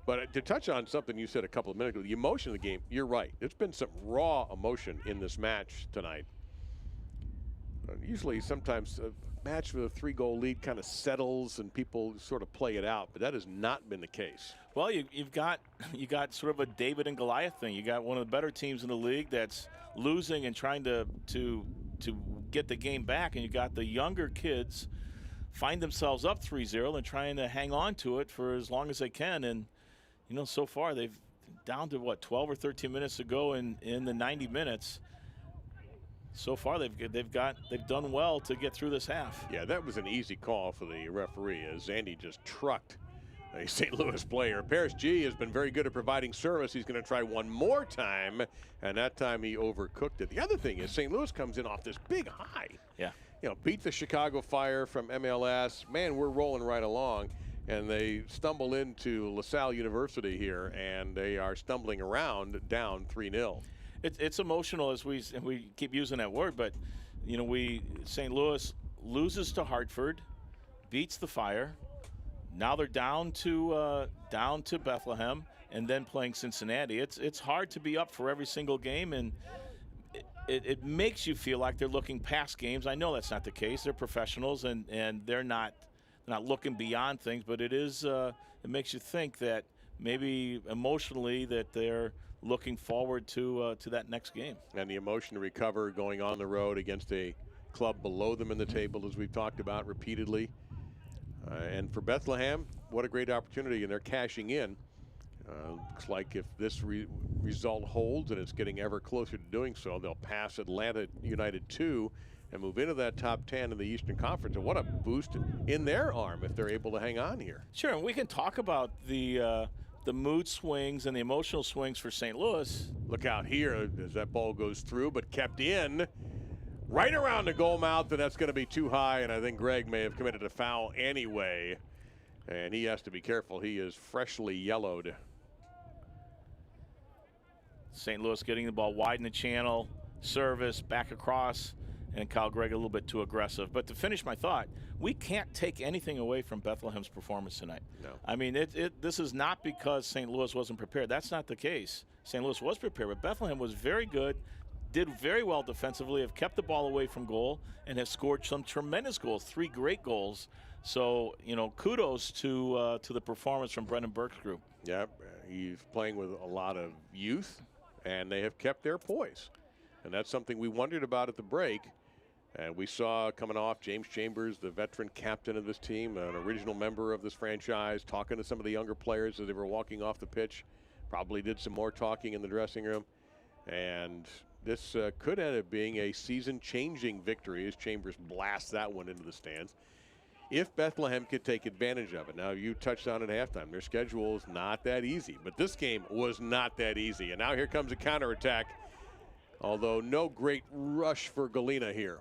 But to touch on something you said a couple of minutes ago, the emotion of the game, you're right. There's been some raw emotion in this match tonight. Usually, sometimes a match with a 3-goal lead kind of settles and people sort of play it out, but that has not been the case. Well, you got sort of a David and Goliath thing. You got one of the better teams in the league that's losing and trying to get the game back, and you got the younger kids find themselves up 3-0 and trying to hang on to it for as long as they can. And you know, so far they've down to what 12 or 13 minutes to go in the 90 minutes. So far, they've done well to get through this half. Yeah, that was an easy call for the referee as Zandy just trucked a St. Louis player. Paris G has been very good at providing service. He's going to try one more time, and that time he overcooked it. The other thing is St. Louis comes in off this big high. Yeah. Beat the Chicago Fire from MLS. Man, we're rolling right along. And they stumble into LaSalle University here, and they are stumbling around down 3-0. It's emotional as we keep using that word, but St. Louis loses to Hartford, beats the Fire. Now they're down to Bethlehem, and then playing Cincinnati. It's hard to be up for every single game, and it makes you feel like they're looking past games. I know that's not the case. They're professionals, and they're not looking beyond things, but it makes you think that maybe emotionally that they're looking forward to that next game. And the emotion to recover going on the road against a club below them in the table, as we've talked about repeatedly. And for Bethlehem, what a great opportunity, and they're cashing in. Looks like if this result holds, and it's getting ever closer to doing so, they'll pass Atlanta United 2 and move into that top 10 in the Eastern Conference. And what a boost in their arm if they're able to hang on here. Sure, and we can talk about the mood swings and the emotional swings for St. Louis. Look out here as that ball goes through, but kept in right around the goal mouth, and that's going to be too high, and I think Greg may have committed a foul anyway, and he has to be careful. He is freshly yellowed. St. Louis getting the ball wide in the channel, service, back across, and Kyle Gregg a little bit too aggressive. But to finish my thought, we can't take anything away from Bethlehem's performance tonight. No. I mean, this is not because St. Louis wasn't prepared. That's not the case. St. Louis was prepared, but Bethlehem was very good, did very well defensively, have kept the ball away from goal, and has scored some tremendous goals, 3 great goals. So, kudos to the performance from Brendan Burke's group. Yep, he's playing with a lot of youth, and they have kept their poise. And that's something we wondered about at the break. And we saw coming off James Chambers, the veteran captain of this team, an original member of this franchise, talking to some of the younger players as they were walking off the pitch. Probably did some more talking in the dressing room. And this could end up being a season-changing victory as Chambers blasts that one into the stands, if Bethlehem could take advantage of it. Now, you touched on it at halftime. Their schedule is not that easy, but this game was not that easy. And now here comes a counterattack, although no great rush for Galena here.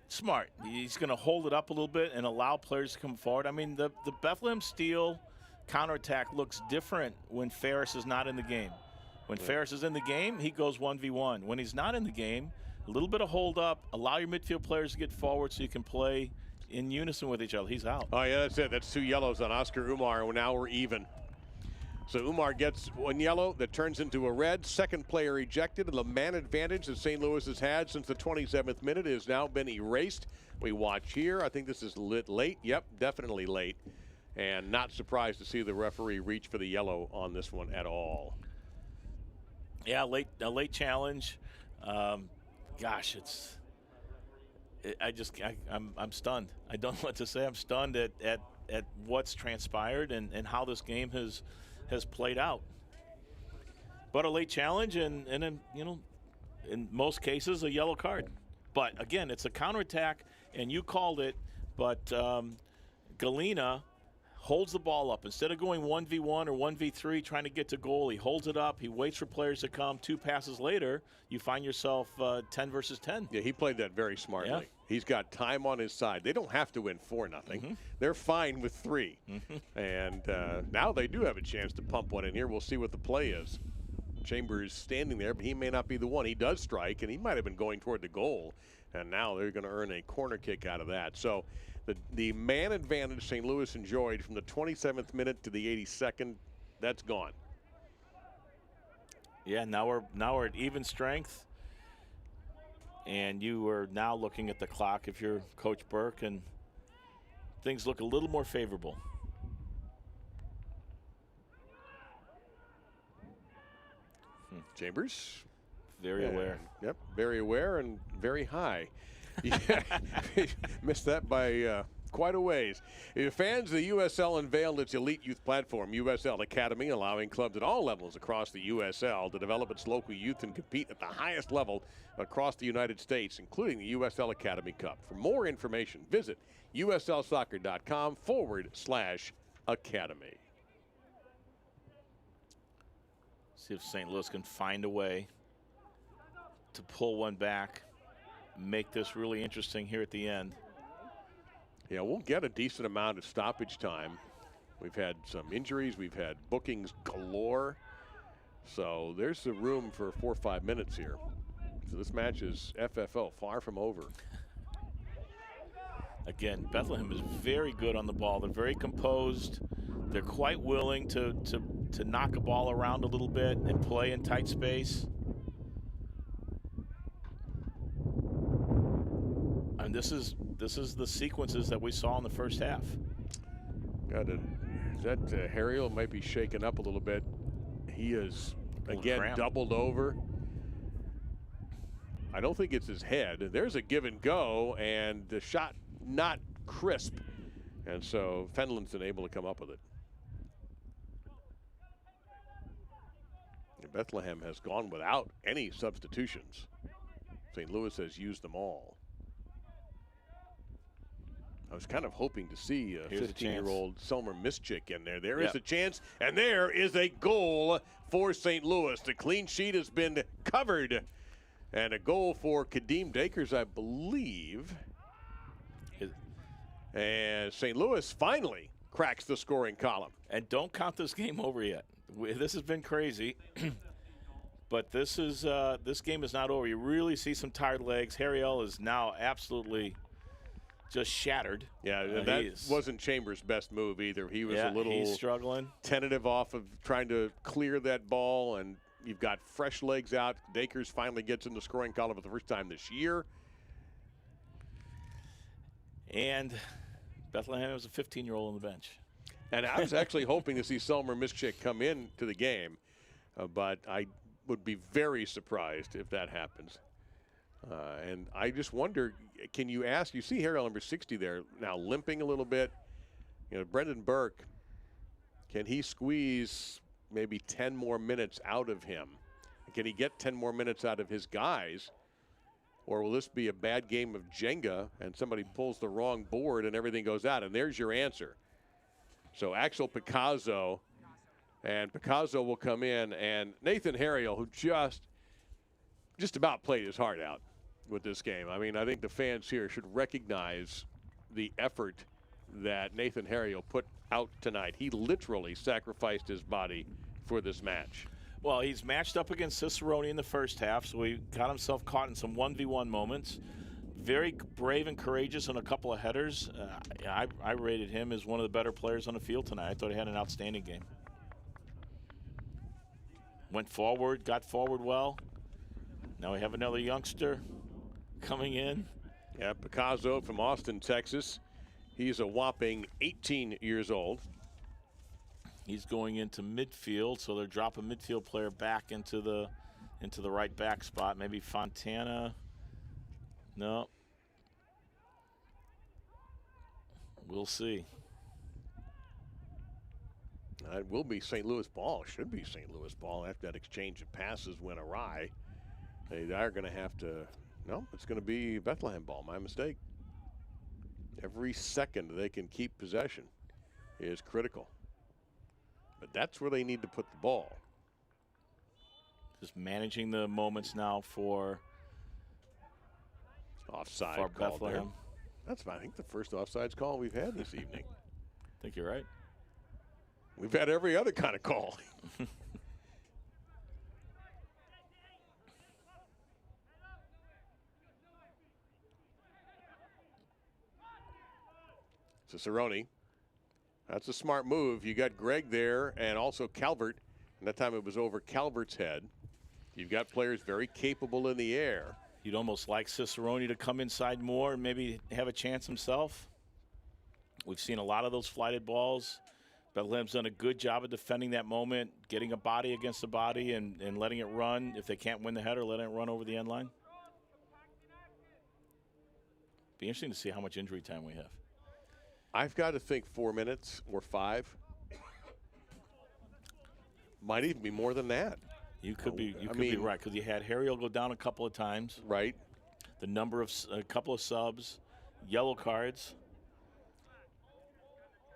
Smart. He's going to hold it up a little bit and allow players to come forward. I mean, the Bethlehem Steel counterattack looks different when Ferris is not in the game. When Ferris is in the game, he goes 1v1. When he's not in the game, a little bit of hold up, allow your midfield players to get forward so you can play in unison with each other. He's out. Oh, yeah, that's it. That's 2 yellows on Oscar Umar, and now we're even. So Umar gets 1 yellow that turns into a red. Second player ejected, and the man advantage that St. Louis has had since the 27th minute has now been erased. We watch here. I think this is late. Yep, definitely late. And not surprised to see the referee reach for the yellow on this one at all. Yeah, a late challenge. Gosh, I'm stunned. I don't know what to say. I'm stunned at what's transpired and how this game has played out. But a late challenge and in most cases a yellow card. But again, it's a counterattack, and you called it, but Galena holds the ball up. Instead of going 1v1 or 1v3 trying to get to goal, he holds it up, he waits for players to come. 2 passes later, you find yourself 10 versus 10. Yeah, he played that very smartly. Yeah. He's got time on his side. They don't have to win 4-0. Mm-hmm. They're fine with 3. Mm-hmm. And now they do have a chance to pump one in here. We'll see what the play is. Chambers standing there, but he may not be the one. He does strike, and he might have been going toward the goal. And now they're going to earn a corner kick out of that. So the man advantage St. Louis enjoyed from the 27th minute to the 82nd, that's gone. Yeah, now we're at even strength. And you are now looking at the clock if you're Coach Burke, and things look a little more favorable. Chambers. Very aware. Yep, very aware and very high. Yeah, missed that by quite a ways. If fans, the USL unveiled its elite youth platform, USL Academy, allowing clubs at all levels across the USL to develop its local youth and compete at the highest level across the United States, including the USL Academy Cup. For more information, visit uslsoccer.com/ Academy. See if St. Louis can find a way to pull one back, make this really interesting here at the end. Yeah, we'll get a decent amount of stoppage time. We've had some injuries. We've had bookings galore. So there's the room for 4 or 5 minutes here. So this match is FFO, far from over. Again, Bethlehem is very good on the ball. They're very composed. They're quite willing to knock a ball around a little bit and play in tight space. And this is the sequences that we saw in the first half. Got it. That Harriel might be shaken up a little bit. He is, again, doubled over. I don't think it's his head. There's a give and go, and the shot not crisp. And so Fenland's unable to come up with it. And Bethlehem has gone without any substitutions. St. Louis has used them all. I was kind of hoping to see a 15-year-old Selmer Mischik in there. There is a chance, and there is a goal for St. Louis. The clean sheet has been covered. And a goal for Kadeem Dakers, I believe. And St. Louis finally cracks the scoring column. And don't count this game over yet. This has been crazy. But this game is not over. You really see some tired legs. Harriel is now absolutely just shattered. Yeah, that wasn't Chambers' best move either. He was a little he's struggling, tentative off of trying to clear that ball, and you've got fresh legs out. Dakers finally gets in the scoring column for the first time this year. And Bethlehem was a 15-year-old on the bench. And I was actually hoping to see Selmer Mischik come in to the game, but I would be very surprised if that happens. And I just wonder, can you ask, you see Harriel number 60 there now limping a little bit. You know, Brendan Burke, can he squeeze maybe 10 more minutes out of him? Can he get 10 more minutes out of his guys? Or will this be a bad game of Jenga and somebody pulls the wrong board and everything goes out? And there's your answer. So Axel Picasso, and Picasso will come in, and Nathan Harriel, who just about played his heart out with this game. I mean, I think the fans here should recognize the effort that Nathan Harriel put out tonight. He literally sacrificed his body for this match. Well, he's matched up against Cicerone in the first half, so he got himself caught in some 1v1 moments. Very brave and courageous on a couple of headers. I rated him as one of the better players on the field tonight. I thought he had an outstanding game. Went forward, got forward well. Now we have another youngster coming in. Yeah, Picasso from Austin, Texas. He's a whopping 18 years old. He's going into midfield, so they're dropping midfield player back into the right back spot. Maybe Fontana. No. We'll see. It will be St. Louis ball. Should be St. Louis ball after that exchange of passes went awry. They are going to have to. No, it's going to be Bethlehem ball. My mistake. Every second they can keep possession is critical. But that's where they need to put the ball. Just managing the moments now for offside for call Bethlehem. There. That's fine. I think the first offsides call we've had this evening. I think you're right. We've had every other kind of call. Cicerone. That's a smart move. You got Greg there and also Calvert. And that time it was over Calvert's head. You've got players very capable in the air. You'd almost like Cicerone to come inside more and maybe have a chance himself. We've seen a lot of those flighted balls. Bethlehem's done a good job of defending that moment, getting a body against a body and letting it run. If they can't win the header, letting it run over the end line. Be interesting to see how much injury time we have. I've got to think 4 minutes or 5. Might even be more than that. You could be right, because you had Harriel go down a couple of times. Right. The number of a couple of subs, yellow cards,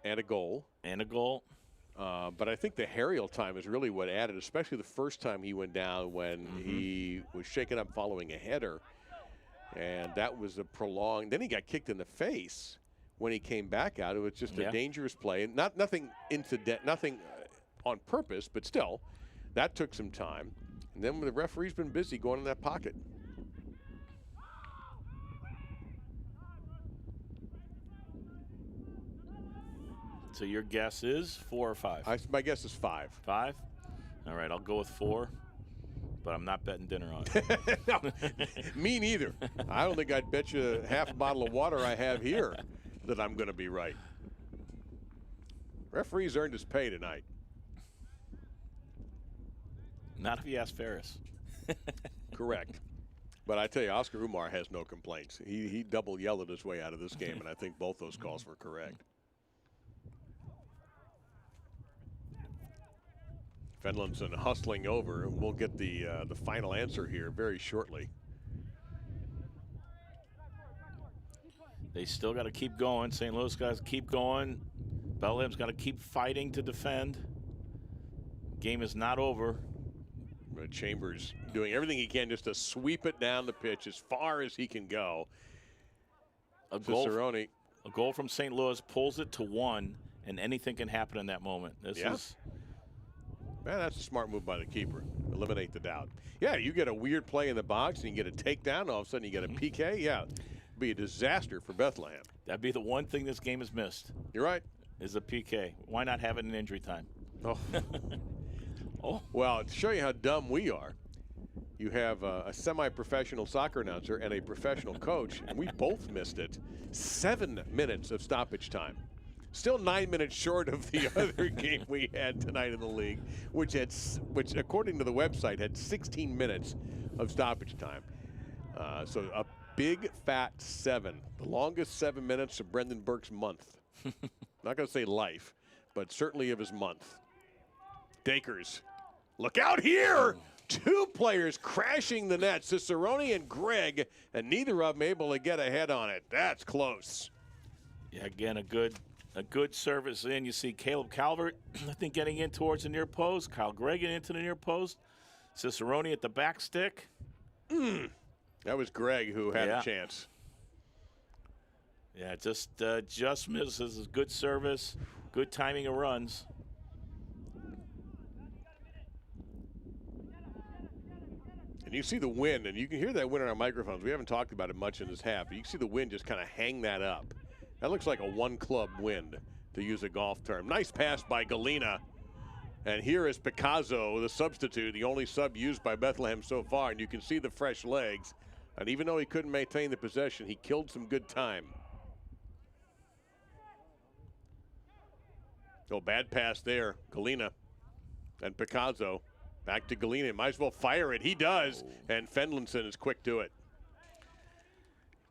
and a goal. And a goal. But I think the aerial time is really what added, especially the first time he went down when he was shaken up following a header. And that was a prolonged. Then he got kicked in the face when he came back out. It was just a dangerous play. And nothing on purpose, but still, that took some time. And then the referee's been busy going in that pocket. So your guess is 4 or 5? My guess is 5. 5? All right, I'll go with 4, but I'm not betting dinner on it. No, me neither. I don't think I'd bet you half a bottle of water I have here that I'm going to be right. Referee's earned his pay tonight. Not if you ask Ferris. Correct. But I tell you, Oscar Umar has no complaints. He double yelled his way out of this game, and I think both those calls were correct. Fenlinson hustling over, and we'll get the final answer here very shortly. They still got to keep going. St. Louis guys keep going. Bethlehem's got to keep fighting to defend. Game is not over. Chambers doing everything he can just to sweep it down the pitch as far as he can go. A goal from St. Louis pulls it to 1, and anything can happen in that moment. This is. Man, that's a smart move by the keeper. Eliminate the doubt. Yeah, you get a weird play in the box and you get a takedown. All of a sudden you get a PK. Yeah, it'd be a disaster for Bethlehem. That'd be the one thing this game has missed. You're right. Is a PK. Why not have it in injury time? Oh. Well, to show you how dumb we are, you have a semi-professional soccer announcer and a professional coach, and we both missed it. 7 minutes of stoppage time. Still 9 minutes short of the other game we had tonight in the league, which according to the website had 16 minutes of stoppage time. So a big fat 7, the longest 7 minutes of Brendan Burke's month. Not going to say life, but certainly of his month. Dakers, look out here! 2 players crashing the net, Cicerone and Gregg, and neither of them able to get ahead on it. That's close. Yeah, again, a good service in. You see Caleb Calvert, I think, getting in towards the near post. Kyle Gregg getting into the near post. Cicerone at the back stick. That was Gregg who had a chance. Yeah, just misses. Good service, good timing of runs. And you see the wind, and you can hear that wind on our microphones. We haven't talked about it much in this half, but you can see the wind just kind of hang that up. That looks like a one-club wind, to use a golf term. Nice pass by Galena. And here is Picasso, the substitute, the only sub used by Bethlehem so far. And you can see the fresh legs. And even though he couldn't maintain the possession, he killed some good time. Oh, bad pass there. Galena and Picasso. Back to Galena. Might as well fire it. He does. And Fenlinson is quick to it.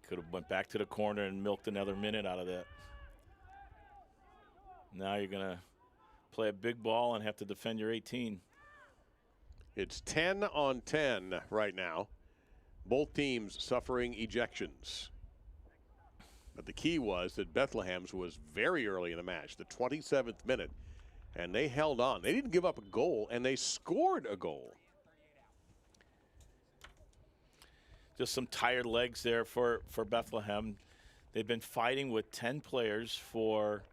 Could have went back to the corner and milked another minute out of that. Now you're going to play a big ball and have to defend your 18. It's 10 on 10 right now. Both teams suffering ejections. But the key was that Bethlehem's was very early in the match, the 27th minute, and they held on. They didn't give up a goal, and they scored a goal. Just some tired legs there for Bethlehem. They've been fighting with 10 players for,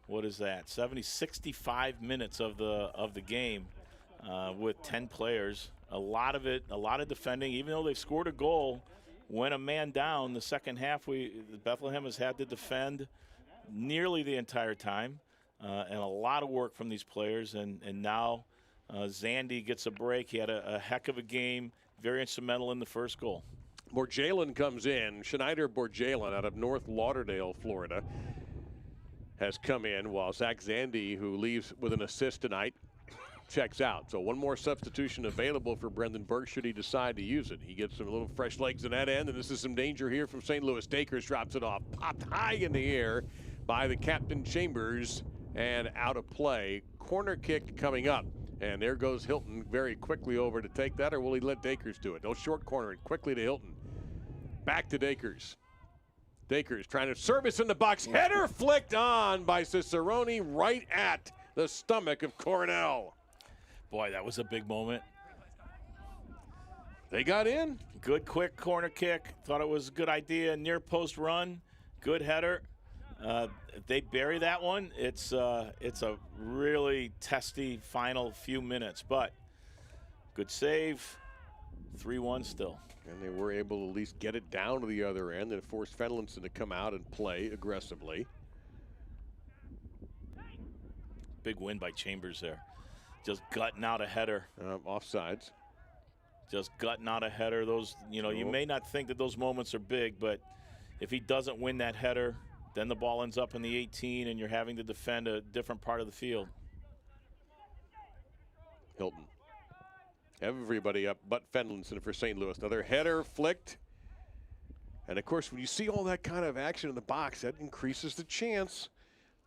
what is that, 65 minutes of the game with 10 players. A lot of defending. Even though they've scored a goal, when a man down, the second half, Bethlehem has had to defend nearly the entire time. And a lot of work from these players. And now Zandy gets a break. He had a heck of a game. Very instrumental in the first goal. Borjalen comes in. Schneider Borjalen out of North Lauderdale, Florida, has come in, while Zach Zandy, who leaves with an assist tonight, checks out. So one more substitution available for Brendan Burke should he decide to use it. He gets some little fresh legs in that end, and this is some danger here from St. Louis. Dakers drops it off, popped high in the air by the captain Chambers, and out of play. Corner kick coming up. And there goes Hilton very quickly over to take that, or will he let Dakers do it? They'll short corner it quickly to Hilton. Back to Dakers. Dakers trying to service in the box. Header flicked on by Cicerone right at the stomach of Cornell. Boy, that was a big moment. They got in. Good quick corner kick. Thought it was a good idea. Near post run. Good header. If they bury that one, it's a really testy final few minutes. But good save. 3-1 still. And they were able to at least get it down to the other end and force Fenlinson to come out and play aggressively. Big win by Chambers there. Just gutting out a header. Offsides. Just gutting out a header. Those, you know, you may not think that those moments are big, but if he doesn't win that header, then the ball ends up in the 18 and you're having to defend a different part of the field. Hilton. Everybody up but Fenlinson for St. Louis. Another header flicked. And, of course, when you see all that kind of action in the box, that increases the chance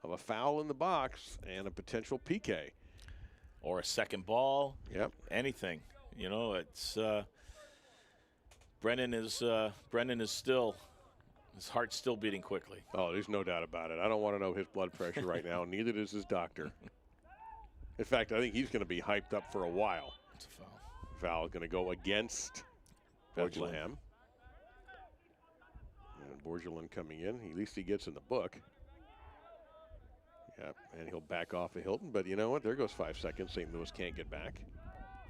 of a foul in the box and a potential PK. Or a second ball. Yep. Anything. You know, it's Brennan is still, his heart's still beating quickly. Oh, there's no doubt about it. I don't want to know his blood pressure right now. Neither does his doctor. In fact, I think he's going to be hyped up for a while. It's a foul. Foul is going to go against Bethlehem. And Borgelin coming in. At least he gets in the book. Yep, and he'll back off of Hilton. But you know what? There goes 5 seconds. St. Louis can't get back.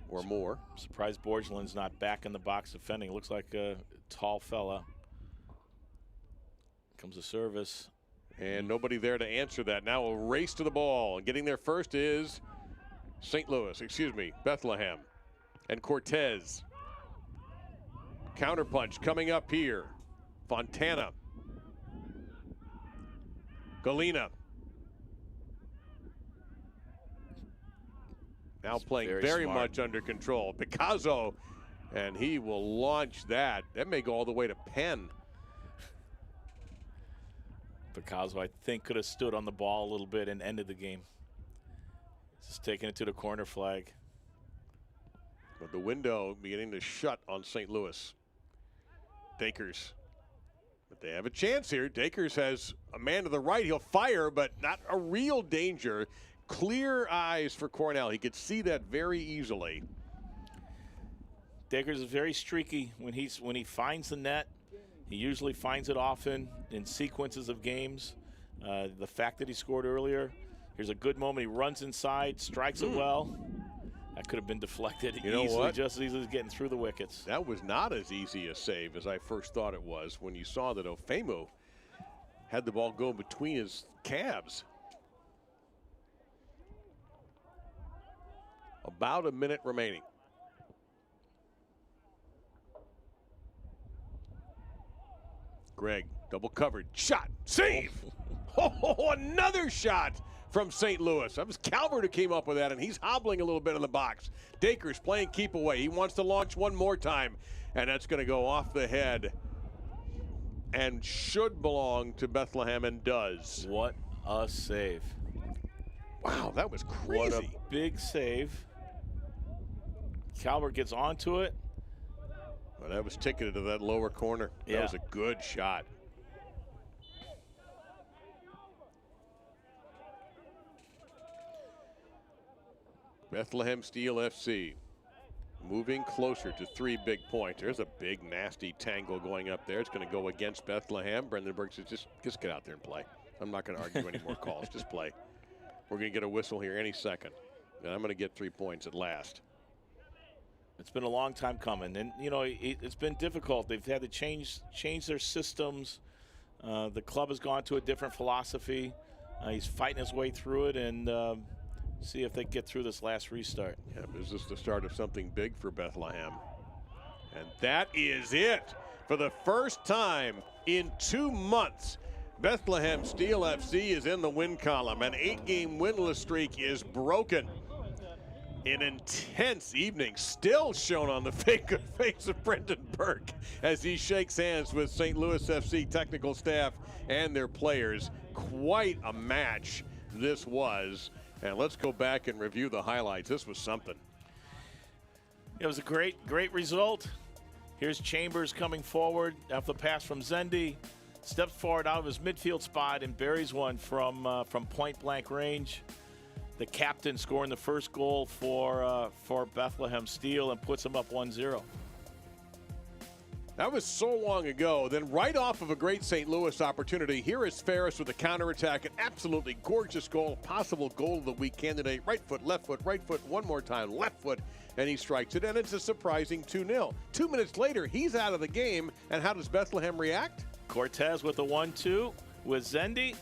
Or more. Surprised Borgelin's not back in the box defending. Looks like a tall fella. Comes a service. And nobody there to answer that. Now a race to the ball. And getting there first is Bethlehem. And Cortez. Counterpunch coming up here. Fontana. Galena. Now playing very much under control. Picasso, and he will launch that. That may go all the way to Penn. Picasso, I think, could have stood on the ball a little bit and ended the game. Just taking it to the corner flag. But the window beginning to shut on St. Louis. Dakers. But they have a chance here. Dakers has a man to the right. He'll fire, but not a real danger. Clear eyes for Cornell. He could see that very easily. Dakers is very streaky when he finds the net. He usually finds it often in sequences of games. The fact that he scored earlier, here's a good moment. He runs inside, strikes it well. That could have been deflected easily, just as easily as getting through the wickets. That was not as easy a save as I first thought it was when you saw that Ofemu had the ball go between his calves. About a minute remaining. Greg, double covered, shot, save! Oh, another shot from St. Louis. That was Calvert who came up with that, and he's hobbling a little bit in the box. Dakers playing keep away. He wants to launch one more time, and that's going to go off the head and should belong to Bethlehem, and does. What a save. Wow, that was crazy. What a big save. Calvert gets onto it. Well, that was ticketed to that lower corner. That was a good shot. Bethlehem Steel FC moving closer to 3 big points. There's a big, nasty tangle going up there. It's going to go against Bethlehem. Brandenburg says, just get out there and play. I'm not going to argue any more calls. Just play. We're going to get a whistle here any second. And I'm going to get 3 points at last. It's been a long time coming, and you know it's been difficult. They've had to change their systems. The club has gone to a different philosophy. He's fighting his way through it, and see if they get through this last restart. Yeah, this is the start of something big for Bethlehem, and that is it. For the first time in 2 months, Bethlehem Steel FC is in the win column. An 8-game winless streak is broken. An intense evening still shown on the face of Brendan Burke as he shakes hands with St. Louis FC technical staff and their players. Quite a match this was. And let's go back and review the highlights. This was something. It was a great result. Here's Chambers coming forward after the pass from Zendy. steps forward out of his midfield spot and buries one from point-blank range. The captain scoring the first goal for Bethlehem Steel and puts them up 1-0. That was so long ago. Then right off of a great St. Louis opportunity, here is Ferris with a counterattack. An absolutely gorgeous goal, possible goal of the week candidate. Right foot, one more time, left foot, and he strikes it. And it's a surprising 2-0. 2 minutes later, he's out of the game. And how does Bethlehem react? Cortez with a 1-2 with Zendy.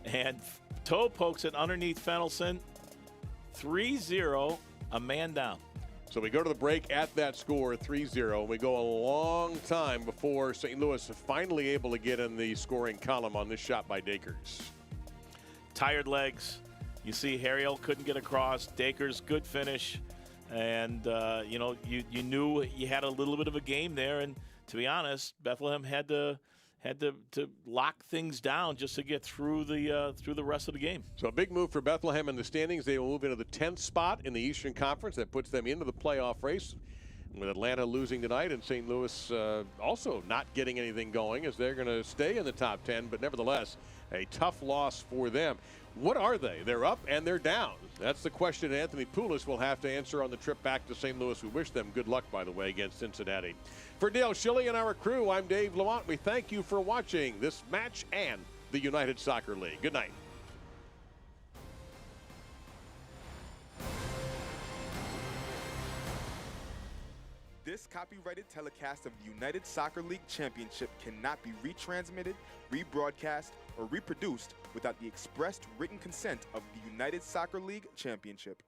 And toe pokes it underneath Fennelson. 3-0, a man down. So we go to the break at that score, 3-0. We go a long time before St. Louis is finally able to get in the scoring column on this shot by Dakers. Tired legs. You see Harriel couldn't get across. Dakers, good finish. And, you knew you had a little bit of a game there. And to be honest, Bethlehem had to lock things down just to get through the rest of the game. So a big move for Bethlehem in the standings. They will move into the 10th spot in the Eastern Conference. That puts them into the playoff race, with Atlanta losing tonight and St. Louis also not getting anything going, as they're going to stay in the top 10, but nevertheless a tough loss for them. What are they? They're up and they're down. That's the question Anthony Poulos will have to answer on the trip back to St. Louis. We wish them good luck, by the way, against Cincinnati. For Dale Schilly and our crew, I'm Dave Lamont. We thank you for watching this match and the United Soccer League. Good night. This copyrighted telecast of the United Soccer League Championship cannot be retransmitted, rebroadcast, or reproduced without the expressed written consent of the United Soccer League Championship.